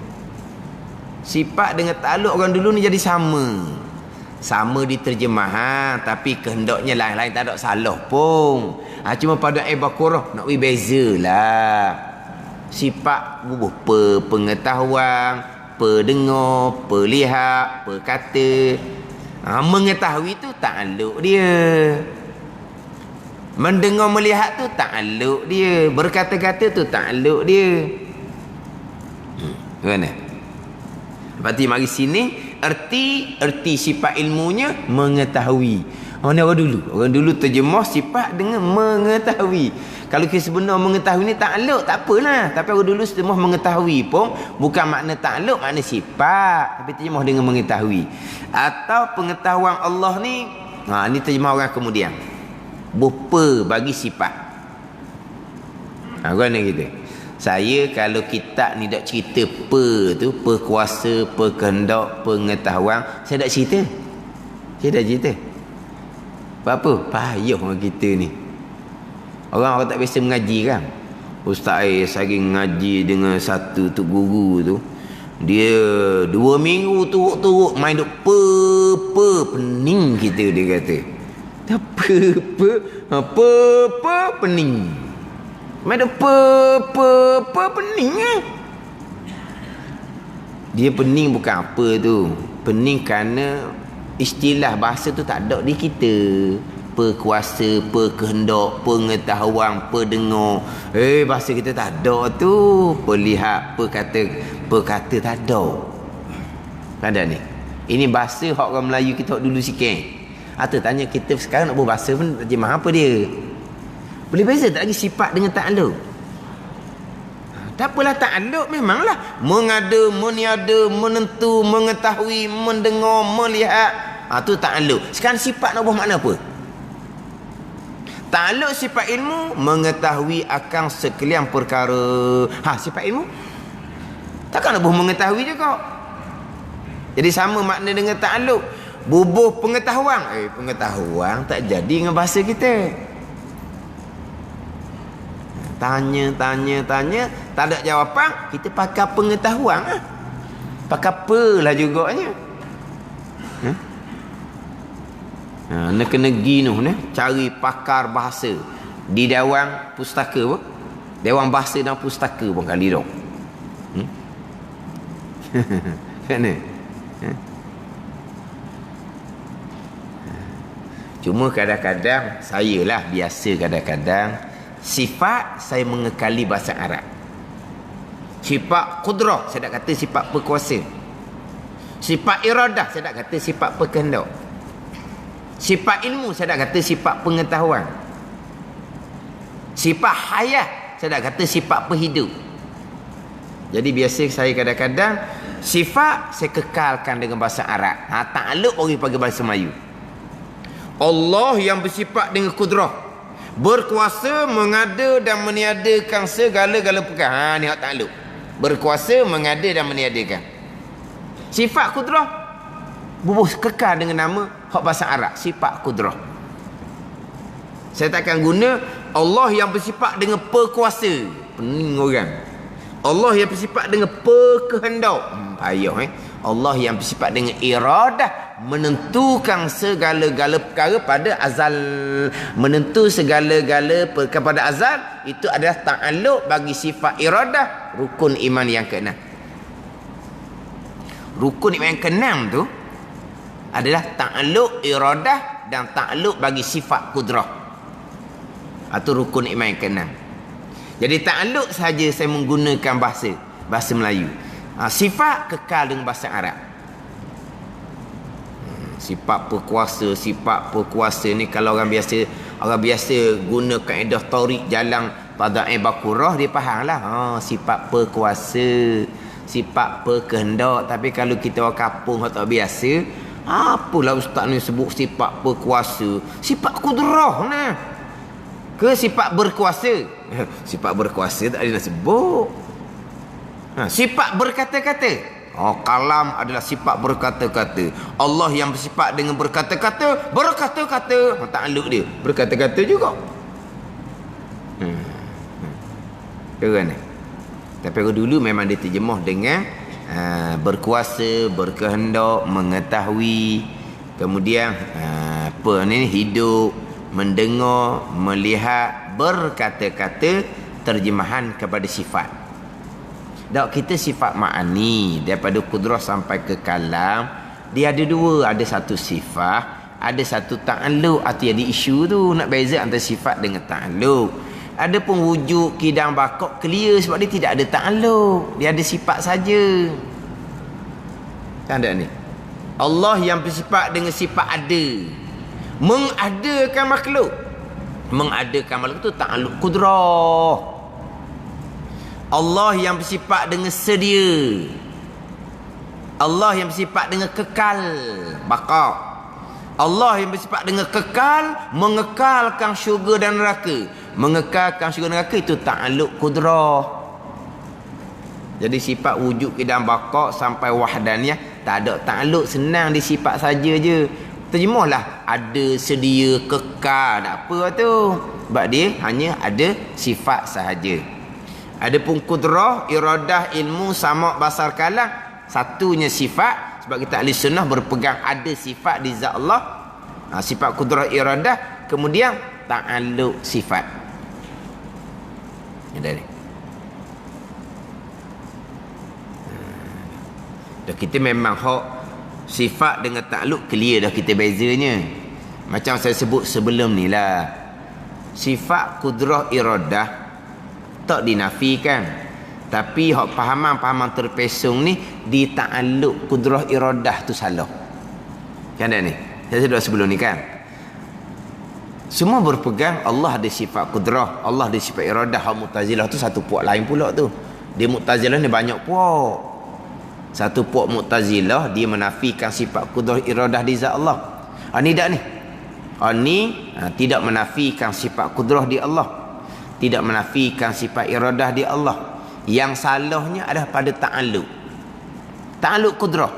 sifat dengan ta'alluq orang dulu ni jadi sama. Sama di terjemahan, tapi kehendaknya lain-lain, tak ada salah pun. Cuma pada ayat Baqarah nak bezalah. Sifat pengetahuan, pendengar, pelihat, perkata. Mengetahui tu ta'alluq dia. Mendengar melihat tu ta'alluq dia. Berkata-kata tu ta'alluq dia. Mana? Berarti mari sini erti sifat ilmunya mengetahui. Ni orang dulu terjemah sifat dengan mengetahui. Kalau kita sebenar mengetahui ni ta'alluq tak apalah, tapi orang dulu terjemah mengetahui pun bukan makna ta'alluq, makna sifat, tapi terjemah dengan mengetahui. Atau pengetahuan Allah ni, ni terjemah orang kemudian, berupa bagi sifat. Kan kita. Saya kalau kitab ni tak cerita perkuasa, perkehendak, pengetahuan, saya tak cerita. Saya tak cerita. Apa? Payah orang kita ni. Orang tak biasa mengaji kan. Ustaz saking ngaji dengan satu tok guru tu, dia 2 minggu turut-turut main duk pening kita, dia kata. Apa pening. Main pening Dia pening bukan apa tu. Pening kerana istilah bahasa tu tak ada di kita. Perkuasa, perkehendak, pengetahuan, pendengar. Bahasa kita tak ada tu. Perlihat, perkata tak ada. Ada ni. Ini bahasa hak orang Melayu kita dulu sikit. Atau tanya kita sekarang nak berbahasa pun terjemah apa dia? Boleh beza tak lagi sifat dengan ta'alluq? Tak apalah, ta'alluq memanglah mengada, meniada, menentu, mengetahui, mendengar, melihat. Tu ta'alluq. Sekarang sifat nak buat makna apa? Ta'alluq sifat ilmu mengetahui akan sekalian perkara. Sifat ilmu takkan nak buat mengetahui juga. Jadi sama makna dengan ta'alluq. Bubuh pengetahuan. Pengetahuan tak jadi dengan bahasa kita. Tanya, tak ada jawapan, kita pakai pengetahuan. Pakai apalah juganya. Nak kena pergi cari pakar bahasa di Dewan Pustaka pun. Dewan Bahasa dan Pustaka pun kali dong. Kan? Cuma kadang-kadang saya biasa kadang-kadang sifat saya mengekali bahasa Arab. Sifat qudrah saya nak kata sifat berkuasa. Sifat iradah saya nak kata sifat berkehendak. Sifat ilmu saya nak kata sifat pengetahuan. Sifat hayat saya nak kata sifat perhidup. Jadi biasa saya kadang-kadang sifat saya kekalkan dengan bahasa Arab. Ta'alluq orang panggil bahasa Melayu. Allah yang bersifat dengan qudrah, berkuasa mengada dan meniadakan segala-gala perkara. Ni hak ta'alluq. Berkuasa mengada dan meniadakan. Sifat qudrah bubuh kekal dengan nama hak bahasa Arab, sifat qudrah. Saya takkan guna Allah yang bersifat dengan perkuasa. Pening orang. Allah yang bersifat dengan perkehendak. Payah Allah yang bersifat dengan iradah, menentukan segala-gala perkara pada azal. Menentu segala-gala perkara pada azal, itu adalah ta'alluq bagi sifat iradah, rukun iman yang ke-6. Rukun iman yang ke-6 tu adalah ta'alluq iradah dan ta'alluq bagi sifat qudrah. Atau rukun iman yang ke-6. Jadi ta'alluq saja saya menggunakan bahasa Melayu. Sifat kekal dengan bahasa Arab. Sifat perkuasa ni kalau orang biasa guna kaedah taurik jalan Tadai Bakurah, dia faham lah. Sifat perkuasa, sifat perkehendak. Tapi kalau kita orang kampung tak biasa, apalah ustaz ni sebut sifat perkuasa, sifat kudrah nah. Ke sifat berkuasa? Sifat berkuasa tak ada nak sebut. Sifat berkata-kata. Kalam adalah sifat berkata-kata. Allah yang bersifat dengan berkata-kata, takluk dia berkata-kata juga. Keren ni. Tapi dulu memang diterjemah dengan berkuasa, berkehendak, mengetahui, kemudian hidup, mendengar, melihat, berkata-kata, terjemahan kepada sifat. Kita sifat ma'ani daripada kudrah sampai ke kalam, dia ada dua, ada satu sifat, ada satu ta'alluq. Arti ada isu tu nak beza antara sifat dengan ta'alluq. Ada pun wujud kidang bakok clear sebab dia tidak ada ta'alluq, dia ada sifat saja. Kan ada ni. Allah yang bersifat dengan sifat ada, mengadakan makhluk. Mengadakan makhluk tu ta'alluq kudrah. Allah yang bersifat dengan sedia, Allah yang bersifat dengan kekal, baqa. Allah yang bersifat dengan kekal, mengekalkan syurga dan neraka. Mengekalkan syurga dan neraka itu ta'alluq kudrah. Jadi sifat wujud kidam baqa sampai wahdaniyah tak ada ta'alluq, senang di sifat saja je. Terjemahlah ada, sedia, kekal, tak apa tu. Sebab dia hanya ada sifat sahaja. Adapun kudrah, iradah, ilmu, sama, basar, kalam, satunya sifat. Sebab kita ahli sunnah berpegang ada sifat di zat Allah. Sifat kudrah, iradah, kemudian ta'alluq sifat. Ada ni. Dah kita memang hak sifat dengan ta'alluq clear dah kita bezanya. Macam saya sebut sebelum ni lah, sifat kudrah, iradah tak dinafikan, tapi hak pahaman terpesong ni di ta'alluq kudrah iradah tu salah. Kan ada ni, saya sudah sebelum ni kan, semua berpegang Allah ada sifat kudrah, Allah ada sifat iradah. Hak Mu'tazilah tu satu puak lain pula tu. Dia Mu'tazilah ni banyak puak. Satu puak Mu'tazilah dia menafikan sifat kudrah iradah di zat Allah. Ni tak ni, ni tidak menafikan sifat kudrah di Allah, tidak menafikan sifat iradah di Allah. Yang salahnya adalah pada ta'alluq. Ta'alluq kudrah.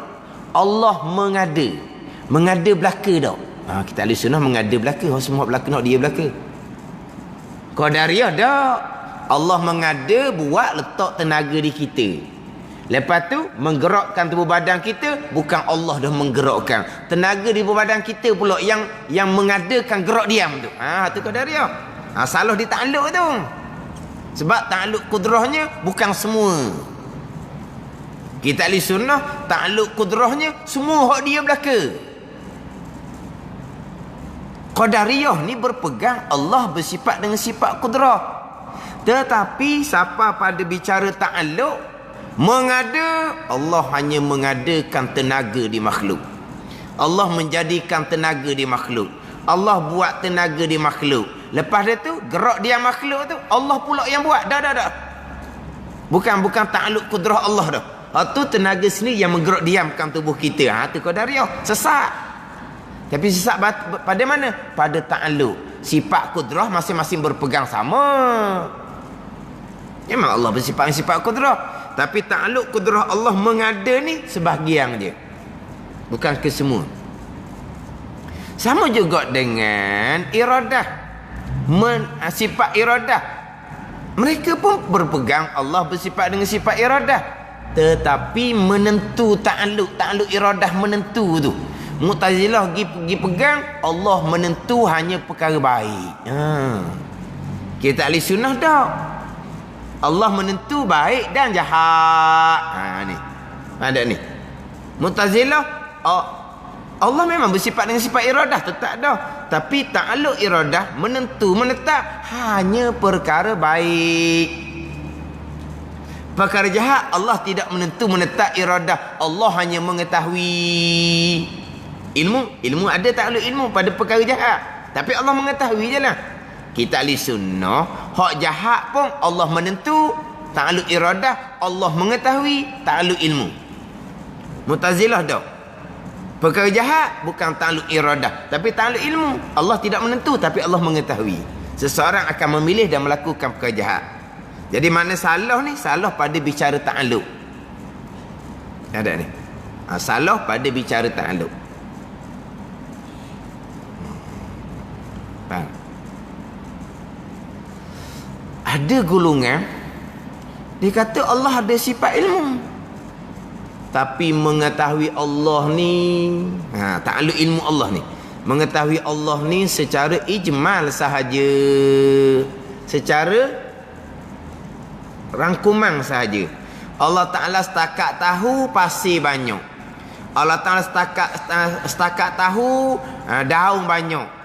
Allah mengada belaka tak? Kita ahli sunnah mengada belaka. Semua belaka nak dia belaka. Qadariyah tak. Allah mengada buat letak tenaga di kita. Lepas tu menggerakkan tubuh badan kita, bukan Allah dah menggerakkan. Tenaga di tubuh badan kita pula yang mengadakan gerak diam tu. Tu Qadariyah. Salah di ta'alluq tu. Sebab ta'alluq kudrahnya bukan semua. Kita ahli sunnah ta'alluq kudrahnya semua hak dia belaka. Qadariyah ni berpegang Allah bersifat dengan sifat kudrah. Tetapi siapa pada bicara ta'alluq, mengada, Allah hanya mengadakan tenaga di makhluk. Allah menjadikan tenaga di makhluk. Allah buat tenaga di makhluk. Lepas dia tu gerak dia makhluk tu Allah pula yang buat. Dah. Bukan ta'alluq kudrah Allah dah. Tu tenaga sendiri yang menggerak diamkan tubuh kita. Tu Qadariyah sesat. Tapi sesat pada mana? Pada ta'alluq. Sifat kudrah masing-masing berpegang sama. Memang Allah bersifat sifat kudrah. Tapi ta'alluq kudrah Allah mengada ni sebahagian je, bukan kesemua. Sama juga dengan iradah. Sifat iradah, mereka pun berpegang Allah bersifat dengan sifat iradah, tetapi menentu ta'alluq iradah menentu tu. Mu'tazilah pergi pegang Allah menentu hanya perkara baik. Kita ahli sunnah tak, Allah menentu baik dan jahat. Ni ada ni Mu'tazilah, Allah memang bersifat dengan sifat iradah, tetap dah. Tapi ta'alluq iradah menentu, menetap hanya perkara baik. Perkara jahat Allah tidak menentu-menetap iradah. Allah hanya mengetahui ilmu ada takluk ilmu pada perkara jahat, tapi Allah mengetahui je lah. Kita ahli sunnah, hak jahat pun Allah menentu takluk iradah, Allah mengetahui takluk ilmu. Mu'tazilah dah, perkara jahat bukan takluk iradah tapi takluk ilmu. Allah tidak menentu tapi Allah mengetahui. Seseorang akan memilih dan melakukan perkara jahat. Jadi mana salah ni? Salah pada bicara takluk. Ada ni. Salah pada bicara takluk. Faham? Ada golongan dia kata Allah ada sifat ilmu, tapi mengetahui Allah ni, takluk ilmu Allah ni, mengetahui Allah ni secara ijmal sahaja, secara rangkuman sahaja. Allah Ta'ala setakat tahu pasir banyak, Allah Ta'ala setakat tahu daun banyak,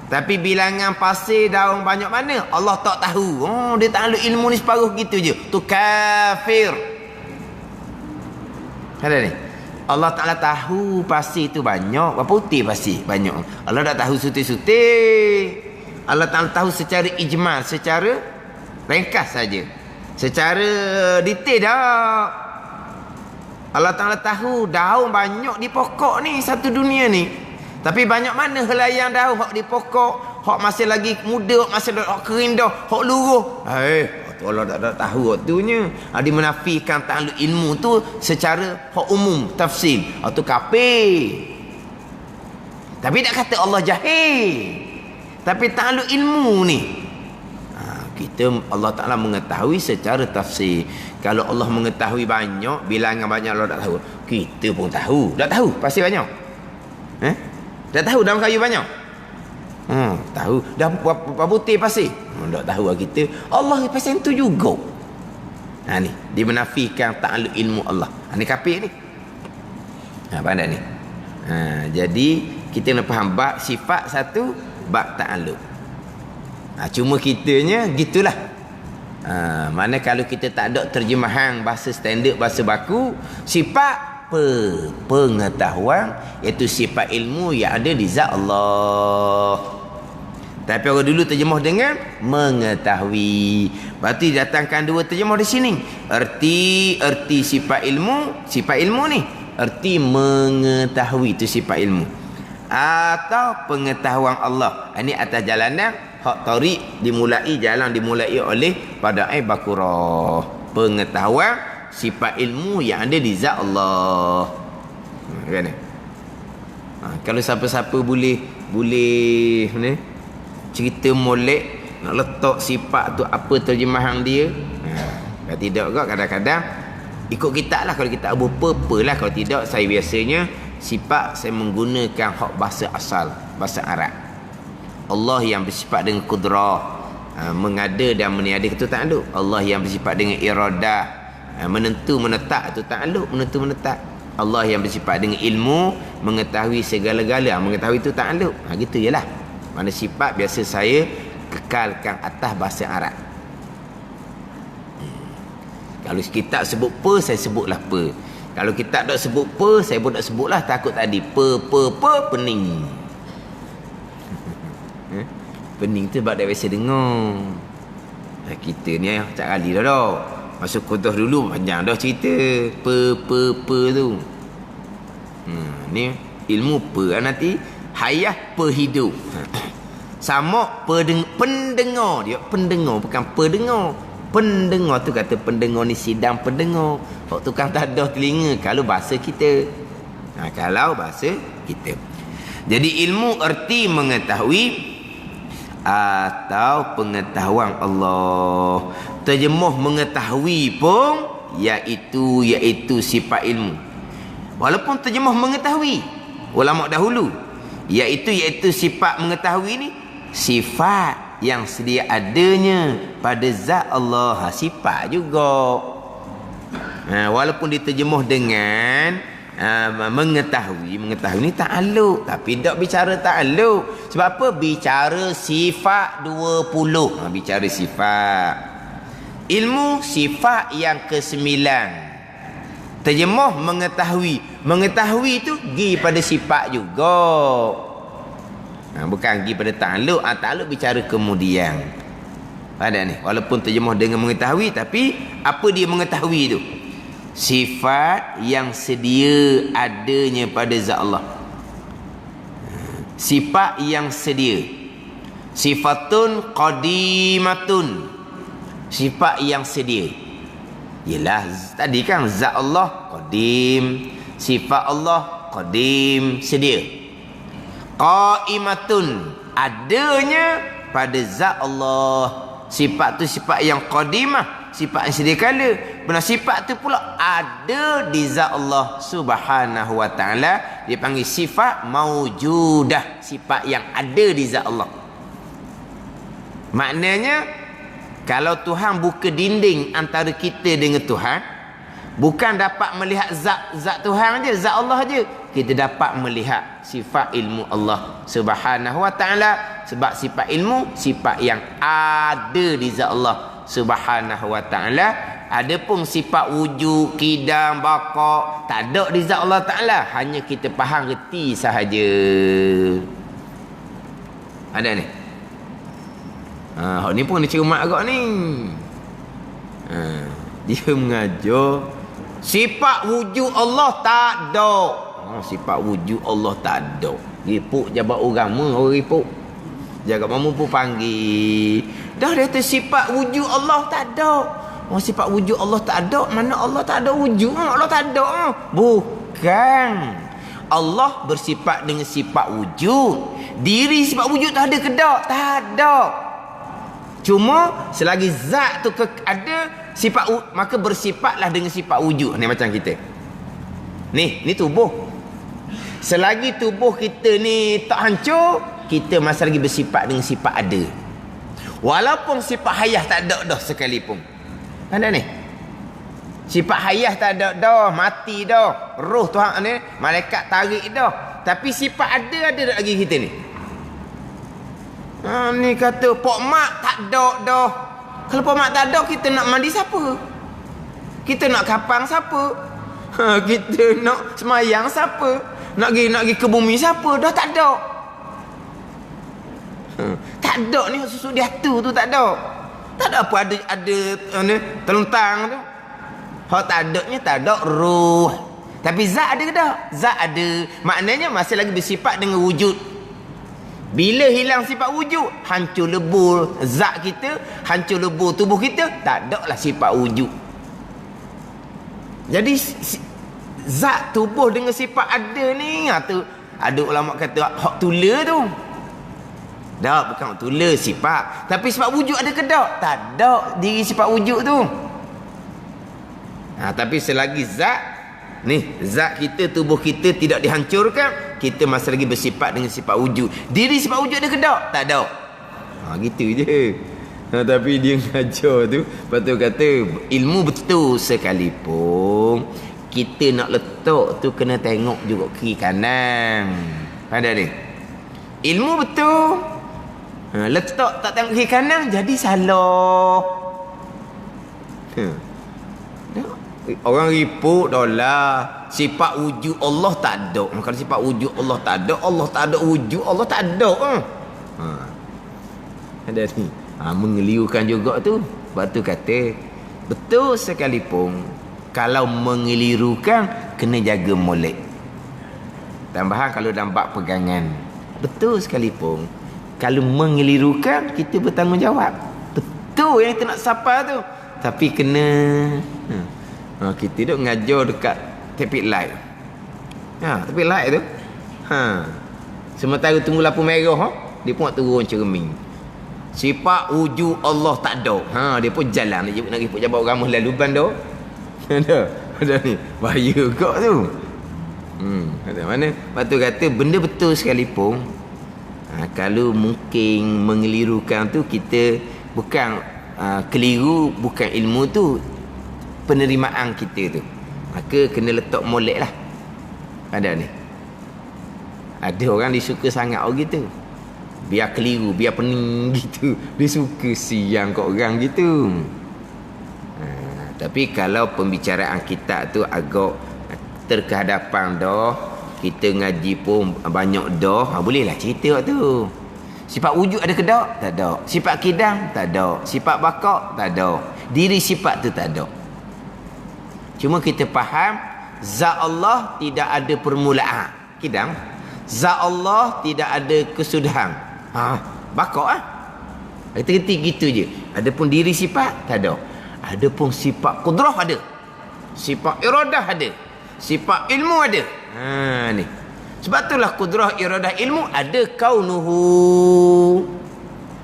tapi bilangan pasir daun banyak mana Allah tak tahu. Dia takluk ilmu ni separuh gitu je, tu kafir. Ada ni, Allah Ta'ala tahu pasir tu banyak, berapa putih pasir banyak, Allah tak tahu sutir-sutir. Allah Ta'ala tahu secara ijmal, secara ringkas saja, secara detail dah. Allah Ta'ala tahu daun banyak di pokok ni satu dunia ni, tapi banyak mana helaian daun hak di pokok, hak masih lagi muda, hak masih hak kering dah, hak luruh. Allah tak tahu waktunya. Dia menafikan takluk ilmu tu secara hak umum, tafsir. Itu kafir. Tapi tak kata Allah jahil, tapi takluk ilmu ni, kita Allah Ta'ala mengetahui secara tafsir. Kalau Allah mengetahui banyak, bilangan banyak Allah tak tahu, kita pun tahu. Tak tahu pasir banyak? Tak tahu dalam kayu banyak? Tahu dah berapa putih pasir? Tak tahu lah kita. Allah pasal itu juga. Ni dia menafikan takluk ilmu Allah. Ni kafir ni. Pandai ni. Jadi kita nak faham bab sifat satu, bab takluk. Cuma kitanya gitulah. Mana kalau kita tak ada terjemahan bahasa standard, bahasa baku, sifat pengetahuan, iaitu sifat ilmu yang ada di zat Allah. Tapi orang dulu terjemah dengan mengetahui. Berarti datangkan dua terjemah di sini. Erti sifat ilmu ni, erti mengetahui itu sifat ilmu, atau pengetahuan Allah. Ini atas jalanan hak tarik dimulai oleh pada Bakurah. Pengetahuan sifat ilmu yang ada di zat Allah. Kan? Kalau siapa-siapa boleh ni cerita molek nak letak sifat tu apa terjemahan dia. Kalau tidak juga kadang-kadang ikut kitab lah. Kalau kitab apa lah. Kalau tidak, saya biasanya sifat saya menggunakan hak bahasa asal, bahasa Arab. Allah yang bersifat dengan kudrah, mengada dan meniada, itu takluk. Allah yang bersifat dengan iradah, menentu menetap, itu takluk, menentu menetap. Allah yang bersifat dengan ilmu, mengetahui segala-gala, mengetahui itu takluk. Gitu je lah. Mana sifat biasa saya kekalkan atas bahasa Arab. Kalau kitab sebut pe, saya sebutlah pe. Kalau kitab tak sebut pe, saya pun tak sebutlah. Takut tadi pening. Pening tu sebab dah biasa dengar. Kita ni cak kali dah. Masuk kutuh dulu panjang dah cerita pe tu. Ni ilmu pe nanti hayah pehidup. Sama pendengar dia, pendengar bukan pendengar. Pendengar tu kata pendengar ni sidang pendengar. Hak tukang tadah telinga kalau bahasa kita. Kalau bahasa kita. Jadi ilmu erti mengetahui atau pengetahuan Allah. Terjemuh mengetahui pun iaitu sifat ilmu. Walaupun terjemuh mengetahui ulama dahulu, iaitu sifat mengetahui ni sifat yang sedia adanya pada zat Allah. Sifat juga. Walaupun diterjemuh dengan mengetahui ni ta'aluk, tapi tak bicara ta'aluk. Sebab apa? Bicara sifat 20. Bicara sifat. Ilmu sifat yang ke-9. Terjemuh mengetahui. Mengetahui tu pergi pada sifat juga. Bukan pergi pada ta'alluq. Ta'alluq bicara kemudian. Ada ni. Walaupun terjemuh dengan mengetahui, tapi apa dia mengetahui tu? Sifat yang sedia adanya pada zat Allah. Sifat yang sedia. Sifatun qadimatun. Sifat yang sedia. Yelah, tadi kan zat Allah qadim, sifat Allah qadim, sedia. Qaimatun, adanya pada zat Allah. Sifat tu sifat yang qadimah, sifat yang sedia kala. Benar, sifat tu pula ada di zat Allah Subhanahu wa ta'ala. Dia panggil sifat maujudah, sifat yang ada di zat Allah. Maknanya, kalau Tuhan buka dinding antara kita dengan Tuhan, bukan dapat melihat zat Tuhan je, zat Allah je. Kita dapat melihat sifat ilmu Allah Subhanahu wa ta'ala. Sebab sifat ilmu, sifat yang ada di zat Allah Subhanahu wa ta'ala. Adapun sifat wujud, kidam, baqa, tak ada di zat Allah ta'ala. Hanya kita faham reti sahaja. Ada ni? Hak ni pun dia cermat agak ni. Dia mengajar sifat wujud Allah tak ada. Sifat wujud Allah tak ada. Ripuk jabat agama, orang ripuk. Jaga mamu pun panggil. Dah dia kata sifat wujud Allah tak ada. Sifat wujud Allah tak ada, mana Allah tak ada wujud? Allah tak ada. Bukan. Allah bersifat dengan sifat wujud. Diri sifat wujud tu ada ke tak? Tak ada. Cuma selagi zat tu ada sifat, maka bersifatlah dengan sifat wujud. Ni macam kita. Ni tubuh. Selagi tubuh kita ni tak hancur, kita masih lagi bersifat dengan sifat ada. Walaupun sifat hayah tak ada dah sekalipun. Ada ni. Sifat hayah tak ada dah, mati dah. Roh Tuhan ni malaikat tarik dah. Tapi sifat ada lagi kita ni. Ni kata Pok Mak tak ada dah. Kalau Pok Mak tak ada, kita nak mandi siapa? Kita nak kapang siapa? Kita nak semayang siapa? Nak pergi ke bumi siapa? Dah tak ada. Tak ada ni susu di hati tu tak ada. Tak ada apa ada telentang tu. Hak tak adanya tak ada ruh. Tapi zat ada ke tak? Zat ada. Maknanya masih lagi bersifat dengan wujud. Bila hilang sifat wujud, hancur lebur zat kita, hancur lebur tubuh kita, tak ada lah sifat wujud. Jadi zat tubuh dengan sifat ada ni, tu ada ulama kata hak tula tu. Tak, bukan hak tula sifat. Tapi sifat wujud ada ke tak? Tak ada diri sifat wujud tu. Tapi selagi zat kita, tubuh kita tidak dihancurkan, kita masih lagi bersifat dengan sifat wujud. Diri sifat wujud ada ke tak? Tak ada. Gitu je. Tapi dia ngajar tu, lepas tu kata ilmu betul sekalipun, kita nak letak tu kena tengok juga kiri kanan. Ada ni. Ilmu betul. Letak tak tengok kiri kanan jadi salah. Orang ripuk dah lah. Sifat wujud Allah tak ada. Kalau sifat wujud Allah tak ada, Allah tak ada wujud, Allah tak ada. Ada ni. Mengelirukan juga tu. Sebab tu kata betul sekalipun kalau mengelirukan kena jaga molek. Tambahan kalau nampak pegangan. Betul sekalipun kalau mengelirukan kita bertanggungjawab. Betul yang kita nak sapa tu. Tapi kena kita duk ngajar dekat traffic light. Traffic light tu. Sementara tunggu lampu merah, dia pun turun cermin. Sifat wujud Allah tak ada. Dia pun jalan nak riput jabat ramah lalu bandar. Ada ni. Bahaya juga tu. Kata mana? Lepas tu kata benda betul sekalipun, kalau mungkin mengelirukan tu kita bukan keliru, bukan ilmu tu, penerimaan kita tu. Maka kena letak molek lah. Ada ni. Ada orang dia suka sangat orang gitu. Biar keliru, biar pening gitu. Dia suka siang kat orang gitu. Tapi kalau pembicaraan kita tu agak terkehadapan dah, kita ngaji pun banyak dah, bolehlah cerita tu. Sifat wujud ada ke tak? Tak ada. Sifat kidam? Tak ada. Sifat bakak? Tak ada. Diri sifat tu tak ada. Cuma kita faham zat Allah tidak ada permulaan. Kidam. Zat Allah tidak ada kesudahan. Bakak Kita kerti gitu je. Adapun diri sifat tak ada. Adapun sifat kudrah ada. Sifat iradah ada. Sifat ilmu ada. Ni. Sebab itulah kudrah iradah ilmu ada kaunuhu.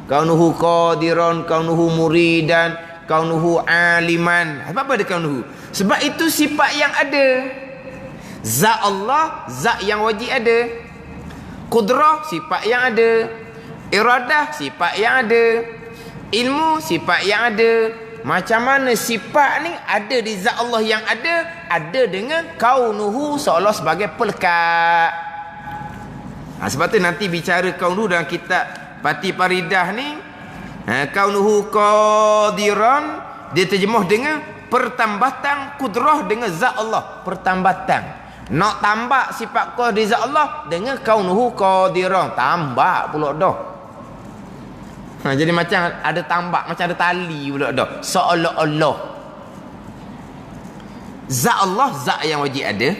Kaunuhu qadiran, kaunuhu muridan, kaunuhu aliman. Sebab apa ada kaunuhu? Sebab itu sifat yang ada. Zat Allah, zat yang wajib ada. Kudrah, sifat yang ada. Iradah, sifat yang ada. Ilmu, sifat yang ada. Macam mana sifat ni ada di zat Allah yang ada dengan kaunuhu seolah sebagai pelekat. Sebab tu nanti bicara kaunuhu dalam kitab Pati Paridah ni, kaunuhu qadiran dia terjemah dengan pertambatan kudrah dengan zat Allah. Pertambatan. Nak tambah sifat qadir di zat Allah dengan kaunuhu qadiran. Tambah pula dah. Jadi macam ada tambak, macam ada tali pula dah. Seolah-olah zat Allah, zat yang wajib ada.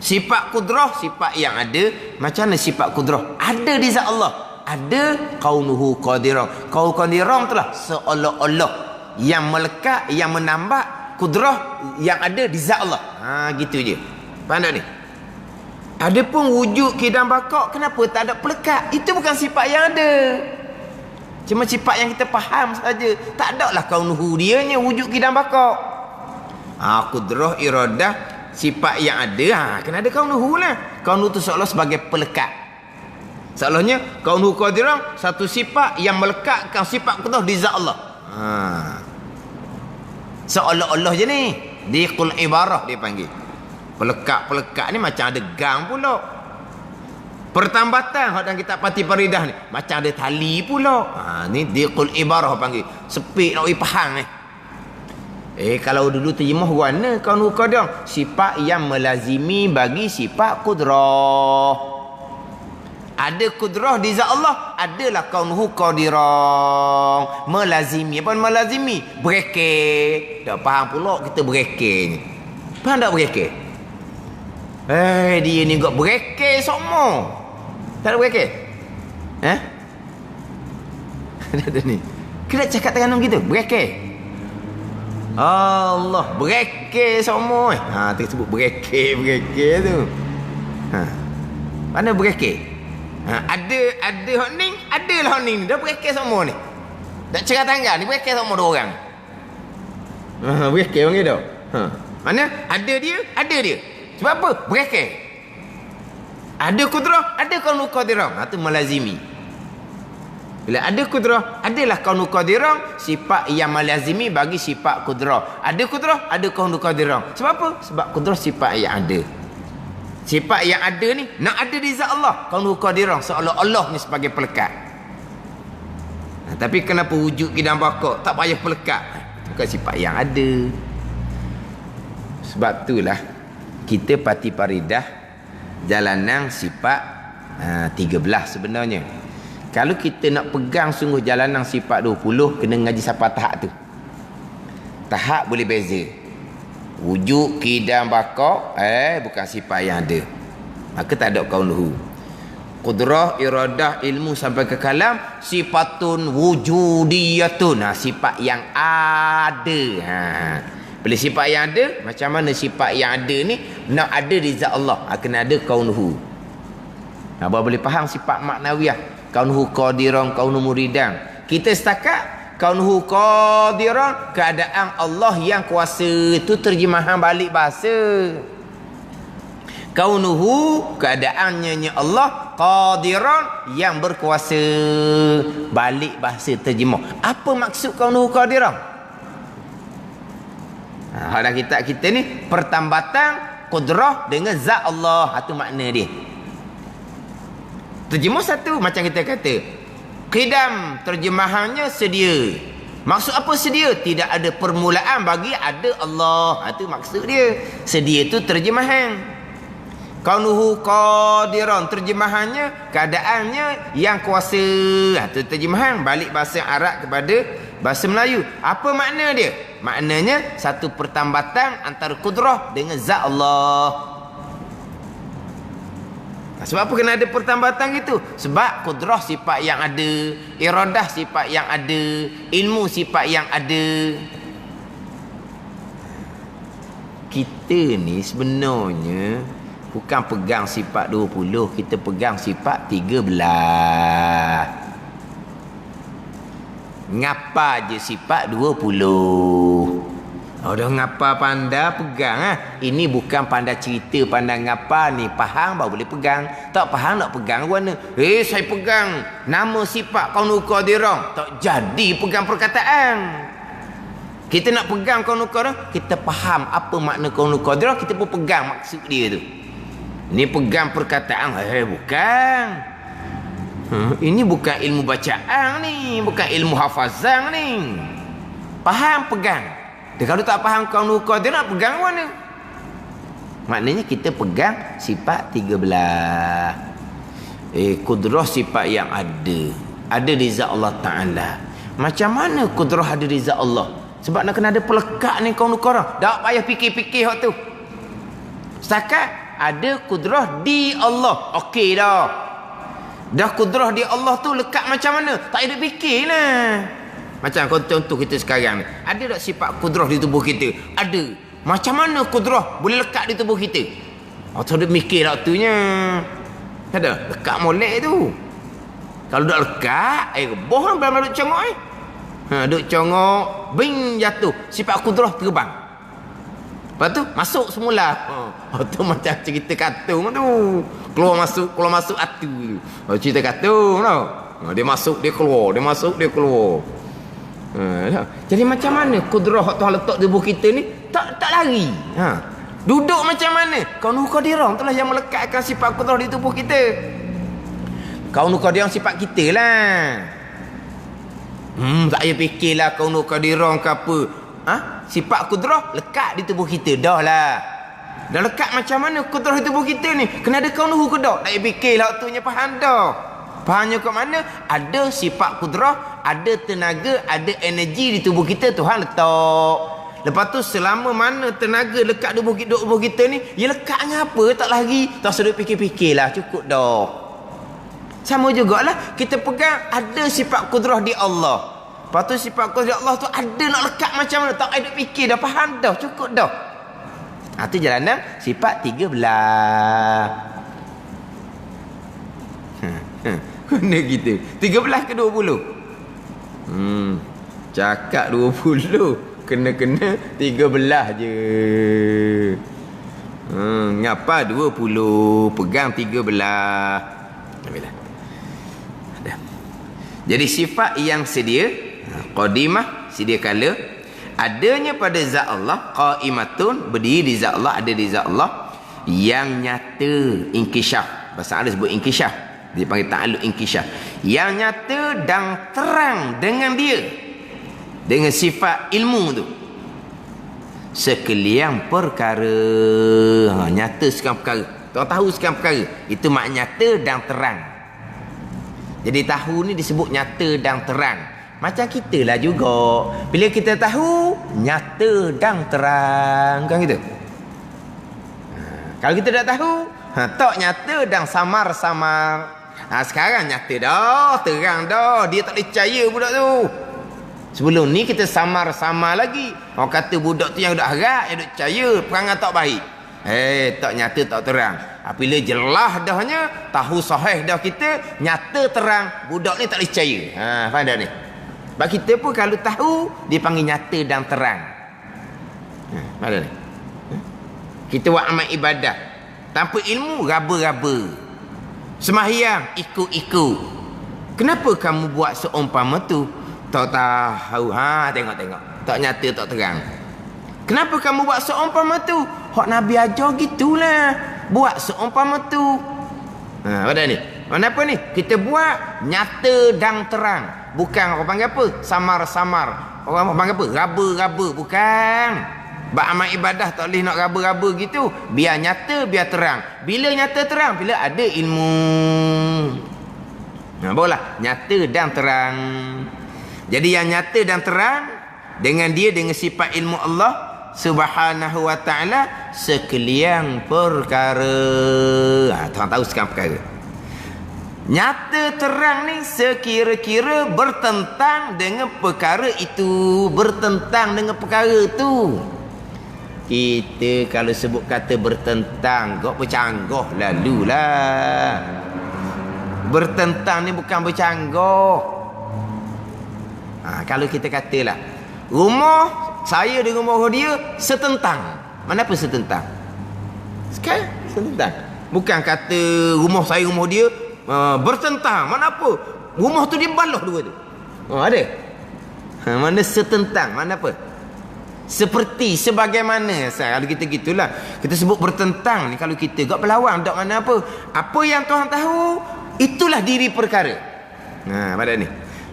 Sifat kudrah, sifat yang ada. Macam mana sifat kudrah? Ada di zat Allah. Ada kaunuhu qadiran. Kau qadiran tu lah seolah-olah yang melekat, yang menambah kudrah yang ada di zat Allah. Gitu je. Faham tak ni? Adapun wujud kidam bakak, kenapa tak ada pelekat? Itu bukan sifat yang ada. Cuma sifat yang kita faham saja. Tak ada lah kaunuhu dia ni wujud kidam bakak. Kudrah iradah sifat yang ada. Kena ada kaunuhu lah. Kaunuhu tu seolah sebagai pelekat. Seolahnya kaunuhu qadiran satu sifat yang melekatkan sifat kudrah di zat Allah. Seolah-olah je ni. Diqul ibarah dia panggil. Pelekat-pelekat ni macam ada gang pula. Pertambatan dalam kitab Pati Paridah ni macam ada tali pula. Ni diqul ibarah panggil. Sepik nak faham ni. Kalau dulu terjemah warna kaunuhu qadiran, sifat yang melazimi bagi sifat kudrah. Ada kudrah di zat Allah, adalah kaunuhu qadiran. Melazimi. Apa melazimi? Berekeh. Tak faham pula kita berekeh ni. Faham tak berekeh? Dia ni kok berekeh semua. Tak ada berekeh? Ada ni. Kita cakap Terengganu gitu, berekeh. Allah, berekeh semua. Tersebut berekeh tu. Mana berekeh? Ada honing, adalah honing ni. Dah berekeh semua ni. Tak cerah tangga ni berekeh semua dua orang. Berekeh panggil dah. Mana? Ada dia, ada dia. Sebab apa? Berekeh. Ada kudrah, ada kaunuhu qadiran. Itu melazimi. Bila ada kudrah, adalah kaunuhu qadiran, sifat yang melazimi bagi sifat kudrah. Ada kudrah, ada kaunuhu qadiran. Sebab apa? Sebab kudrah sifat yang ada. Sifat yang ada ni nak ada di zat Allah, kaunuhu qadiran, seolah Allah ni sebagai pelekat. Tapi kenapa wujud kidam bakak tak payah pelekat? Bukan sifat yang ada. Sebab itulah kita Pati Paridah jalanan sifat 13 sebenarnya. Kalau kita nak pegang sungguh jalanan sifat 20, kena ngaji sampai tahap tu. Tahap boleh beza. Wujud kidam bakak bukan sifat yang ada, maka tak ada kaunuhu. Qudrah, iradah, ilmu sampai ke kalam, sifatun wujudiyatun. Sifat yang ada. Bila sifat yang ada, macam mana sifat yang ada ni nak ada di zat Allah? Kena ada kaunuhu. Baru boleh faham sifat maknawiyah. Kaunuhu qadiran, kaunuhu muridan. Kita setakat kaunuhu qadiran, keadaan Allah yang kuasa. Itu terjemahan balik bahasa. Kaunuhu, keadaannya Allah qadiran, yang berkuasa. Balik bahasa terjemah. Apa maksud kaunuhu qadiran? Dalam kitab kita ni pertambatan kudrah dengan zat Allah. Itu makna dia. Terjemah satu macam kita kata. Qidam terjemahannya sedia. Maksud apa sedia? Tidak ada permulaan bagi ada Allah. Itu maksud dia. Sedia itu terjemahan. Kaunuhu qadiran, terjemahannya keadaannya yang kuasa. Itu terjemahan balik bahasa Arab kepada bahasa Melayu. Apa makna dia? Maknanya satu pertambatan antara kudrah dengan zat Allah. Sebab apa kena ada pertambatan gitu? Sebab kudrah sifat yang ada, iradah sifat yang ada, ilmu sifat yang ada. Kita ni sebenarnya bukan pegang sifat 20, kita pegang sifat 13. Ngapa je sifat 20? Oh, dah ngapa pandai pegang Ini bukan pandai cerita, pandai ngapa ni. Faham baru boleh pegang. Tak faham nak pegang mana? Saya pegang nama sifat Kaunul Qadirah. Tak jadi pegang perkataan. Kita nak pegang Kaunul Qadirah, kita faham apa makna Kaunul Qadirah, kita pun pegang maksud dia tu. Ni pegang perkataan. Bukan. Ini bukan ilmu bacaan ni, bukan ilmu hafazan ni. Faham pegang. Dan kalau tak faham Kaunul Qadirah, nak pegang mana? Maknanya kita pegang sifat 13. Kudrah sifat yang ada di zat Allah Ta'ala. Macam mana kudrah ada di zat Allah? Sebab nak kena ada pelekat ni Kaunul Qadirah. Tak payah fikir-fikir waktu tu. Setakat ada kudrah di Allah. Okey dah. Dah kudrah di Allah tu lekat macam mana? Tak payah fikir lah. Macam contoh kita sekarang ni. Ada tak sifat kudrah di tubuh kita? Ada. Macam mana kudrah boleh lekat di tubuh kita? Atau dia mikir waktunya. Ada. Lekat molek tu. Kalau dah lekat, boh lah dalam duduk congok duduk congok, bing jatuh. Sifat kudrah terbang. Lepas tu masuk semula. Tu macam cerita kartun tu. Keluar masuk atu. Cerita kartun tau. Dia masuk, dia keluar. Dia masuk, dia keluar. Jadi macam mana kudrah Tuhan letak di tubuh kita ni tak lari. Duduk macam mana? Kaunul Qadirah itulah yang melekatkan sifat kudrah di tubuh kita. Kaunul Qadirah sifat kita lah. Tak payah fikirlah Kaunul Qadirah ke apa. Sifat kudrah lekat di tubuh kita. Dah lah. Dah lekat macam mana kudrah di tubuh kita ni? Kena ada Kaunul Qadirah. Tak payah fikirlah waktunya, faham dah. Fahamnya kat mana? Ada sifat kudrah, ada tenaga, ada energi di tubuh kita Tuhan letak. Lepas tu selama mana tenaga lekat di tubuh kita ni, ya lekat dengan apa? Tak lari. Tak sedut fikir-fikirlah, cukup dah. Sama jugalah kita pegang ada sifat kudrah di Allah. Lepas tu sifat kudrah di Allah tu ada nak lekat macam mana? Tak ada fikir dah, faham dah, cukup dah. Itu jalanan sifat 13. Kena kita 13 ke 20? Cakap 20, kena 13 je. Ngapa 20? Pegang 13. Alhamdulillah. Jadi sifat yang sedia, qadimah, sedia kala, adanya pada zat Allah, qaimatun, berdiri di zat Allah, ada di zat Allah, yang nyata, inkishaf. Bahasa Arab sebut inkishaf. Dia panggil ta'alluq inkishaf. Yang nyata dan terang dengan dia, dengan sifat ilmu tu, sekalian perkara. Nyata sekalian perkara. Tak tahu sekalian perkara. Itu mak nyata dan terang. Jadi tahu ni disebut nyata dan terang. Macam kita lah juga. Bila kita tahu, nyata dan terang. Kan gitu? Kalau kita tak tahu, tak nyata dan samar-samar. Sekarang nyata dah, terang dah. Dia tak boleh percaya budak tu. Sebelum ni kita samar-samar lagi. Orang kata budak tu yang duduk harap, yang duduk percaya, perangai tak baik. Tak nyata, tak terang. Bila jelas dahnya, tahu sahih dah kita, nyata terang, budak ni tak boleh percaya. Faham dah ni? Sebab kita pun kalau tahu, dia panggil nyata dan terang. Faham dah ni? Kita buat amal ibadah tanpa ilmu, raba-raba. Sembahyang ikut-ikut. Kenapa kamu buat seumpama tu? Tak tahu. Tengok-tengok. Tak nyata, tak terang. Kenapa kamu buat seumpama tu? Hak Nabi ajar gitulah. Buat seumpama tu. Apa ni? Kenapa ni? Kita buat nyata dan terang. Bukan orang panggil apa? Samar-samar. Orang panggil apa? Raba-raba. Bukan. Amal ibadah tak boleh nak raba-raba gitu. Biar nyata, biar terang. Bila nyata terang? Bila ada ilmu. Barulah nyata dan terang. Jadi yang nyata dan terang dengan sifat ilmu Allah Subhanahu wa ta'ala sekalian perkara. Tuhan tahu sekarang perkara. Nyata terang ni sekira-kira bertentang dengan perkara itu. Bertentang dengan perkara tu. Kita kalau sebut kata bertentang, kau bercanggah lalulah. Bertentang ni bukan bercanggah. Kalau kita katalah rumah saya dengan rumah dia setentang. Mana apa setentang? Sekarang setentang. Bukan kata rumah saya rumah dia bertentang. Mana apa? Rumah tu dia baloh dua tu. Ada? Mana setentang? Mana apa? Seperti sebagaimana. Kalau kita gitulah. Kita sebut bertentang ni kalau kita gak berlawan tak mana apa. Apa yang Tuhan tahu itulah diri perkara. Pada ni.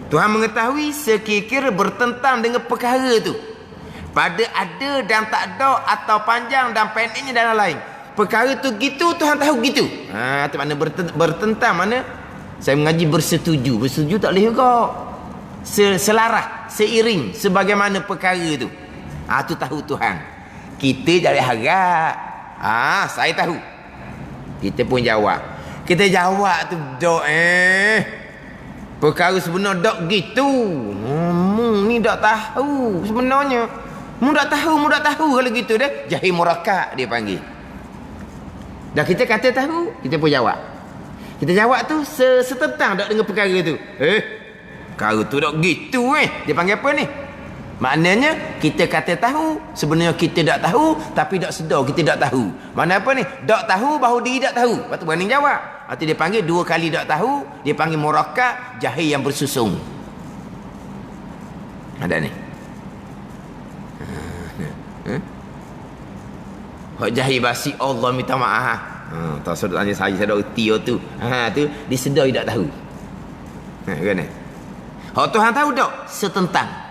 Tuhan mengetahui sekira-kira bertentang dengan perkara tu. Pada ada dan tak ada atau panjang dan pendeknya dan lain. Perkara tu gitu Tuhan tahu gitu. Tu mana bertentang mana? Saya mengaji bersetuju. Bersetuju tak boleh juga. Selarah, seiring sebagaimana perkara tu. Tu tahu Tuhan. Kita jadi harap. Saya tahu. Kita pun jawab. Kita jawab tu dok perkara sebenar dok gitu. Ni tak tahu sebenarnya. Mu tak tahu kalau gitu dah. Jahil murakkab dia panggil. Dah kita kata tahu, kita pun jawab. Kita jawab tu setentang dok dengan perkara tu. Perkara tu dok gitu Dia panggil apa ni? Maknanya kita kata tahu, sebenarnya kita tak tahu, tapi tak sedar kita tak tahu. Mana apa ni? Tak tahu bahawa diri tak tahu. Lepas tu berani jawab. Lepas tu dia panggil dua kali tak tahu, dia panggil murakkab, jahil yang bersusung. Ada ni. Hak jahil basi Allah minta maaf. Tak sedar tanya saya dah erti tu. Tu dia sedar dia tak tahu. Kan? Hak Tuhan tahu tak? Setentang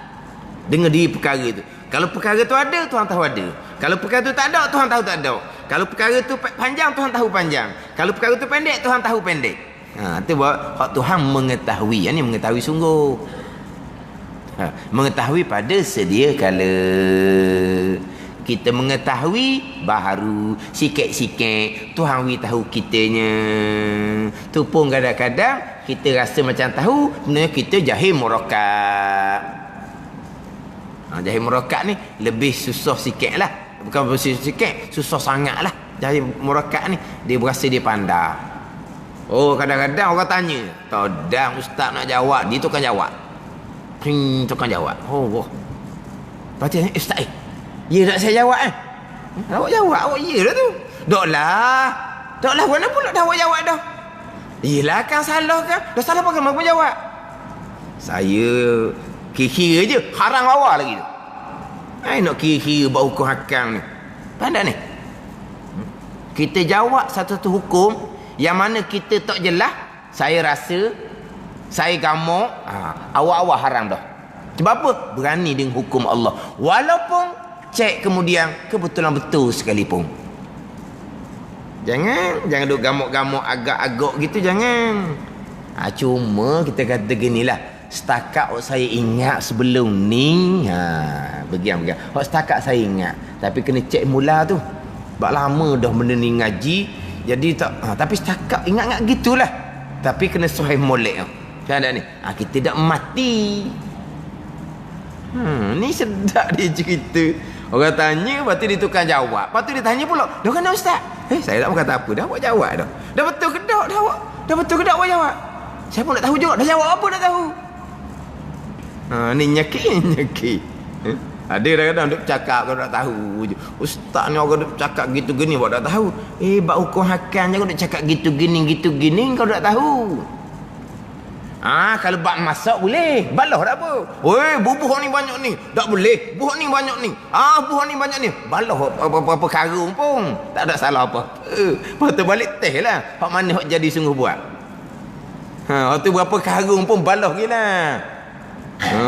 dengan diri perkara tu. Kalau perkara tu ada, Tuhan tahu ada. Kalau perkara tu tak ada, Tuhan tahu tak ada. Kalau perkara tu panjang, Tuhan tahu panjang. Kalau perkara tu pendek, Tuhan tahu pendek. Itu hak Tuhan mengetahui. Yang ni mengetahui sungguh. Mengetahui pada sedia kala. Kita mengetahui baharu sikit-sikit Tuhan tahu kitanya. Tu pun kadang-kadang kita rasa macam tahu, sebenarnya kita jahil murakkab. Jahil murakkab ni lebih susah sikit lah. Bukan sikit, susah sangat lah. Jahil murakkab ni dia berasa dia pandai. Kadang-kadang orang tanya, tadang ustaz nak jawab, dia tukang jawab. Tukang jawab. Berarti ustaz ya tak saya jawab awak jawab, awak ya dah tu. Tak lah mana pula dah awak jawab dah. Yelah kan salah kan. Dah salah pakai apa jawab. Saya kira-kira je haram awak lagi tu. Nak kira-kira buat hukum hakam ni. Pandai ni. Kita jawab satu-satu hukum yang mana kita tak jelas. Saya rasa, saya gamak, awak-awak haram dah. Sebab apa? Berani dengan hukum Allah. Walaupun cek kemudian kebetulan betul sekalipun. Jangan duk gamuk-gamuk agak-agak gitu, jangan. Cuma kita kata ginilah, setakat saya ingat sebelum ni, begian. Setakat saya ingat, tapi kena cek mula tu. Sebab lama dah benda ni ngaji, jadi tak. Tapi setakat ingat-ingat gitulah. Tapi kena sahih molek. Macam ada ni. Kita tak mati. Ni sedap dia cerita. Orang tanya, lepas tu dia tukang jawab. Lepas tu dia tanya pula, dah kena ustaz? Saya tak berkata apa, dah awak jawab dah. Dah betul ke tak dah awak? Dah betul ke tak awak jawab? Saya pun nak tahu juga, dah jawab apa nak tahu? Ni nyaki. Ada kadang-kadang duk cakap kau tak tahu je. Ustaz ni orang duk cakap gitu gini awak tak tahu. Bab hukum hakam je kau duk cakap gitu gini kau tak tahu. Kalau bab masak boleh. Balah tak apa. Bubuh ni banyak ni. Tak boleh. Buah ni banyak ni. Buah ni banyak ni. Balah apa karung pun. Tak ada salah apa. Lepas tu balik teh lah. Hak mana hak jadi sungguh buat. Waktu berapa karung pun balah gila.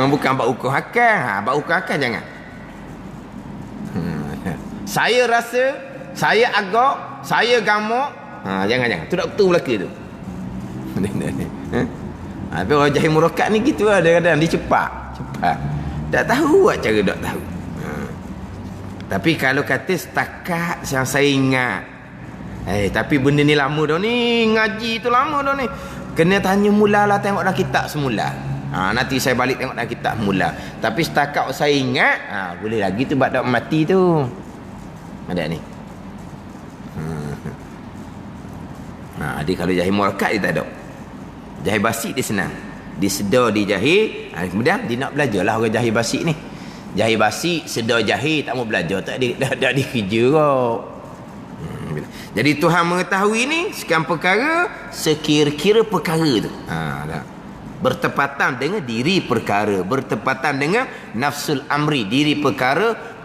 Bukan bab ukur akal. Bab ukur akal jangan. Saya rasa, saya agak, saya gamak. Jangan. Tu doktor belaka tu. Tapi orang jahil murakkab ni gitu lah. Kadang-kadang dia cepat. Tak tahu buat cara tak tahu. Tapi kalau kata setakat yang saya ingat. Tapi benda ni lama dah ni. Ngaji tu lama dah ni. Kena tanya mula lah, tengok dah kitab semula. Nanti saya balik tengok dah kitab mula. Tapi setakat saya ingat, boleh lagi tu bab mati tu. Ada ni. Dia kalau jahil murakkab dia tak ada. Jahil basit dia senang. Dia sedar dia jahil. Kemudian dia nak belajar lah orang jahil basit ni. Jahil basit, sedar jahil, tak mau belajar, tak ada kerja kau. Jadi Tuhan mengetahui ni sekian perkara, sekira-kira perkara tu. Bertepatan dengan diri perkara, bertepatan dengan nafsul amri, diri perkara,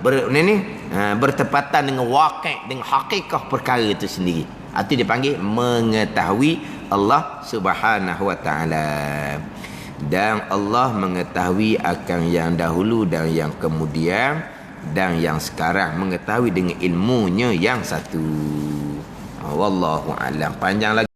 bertepatan dengan waqi', dengan hakikah perkara itu sendiri. Itu dipanggil mengetahui Allah Subhanahu wa taala. Dan Allah mengetahui akan yang dahulu dan yang kemudian dan yang sekarang, mengetahui dengan ilmunya yang satu. Wallahu a'lam. Panjang lagi.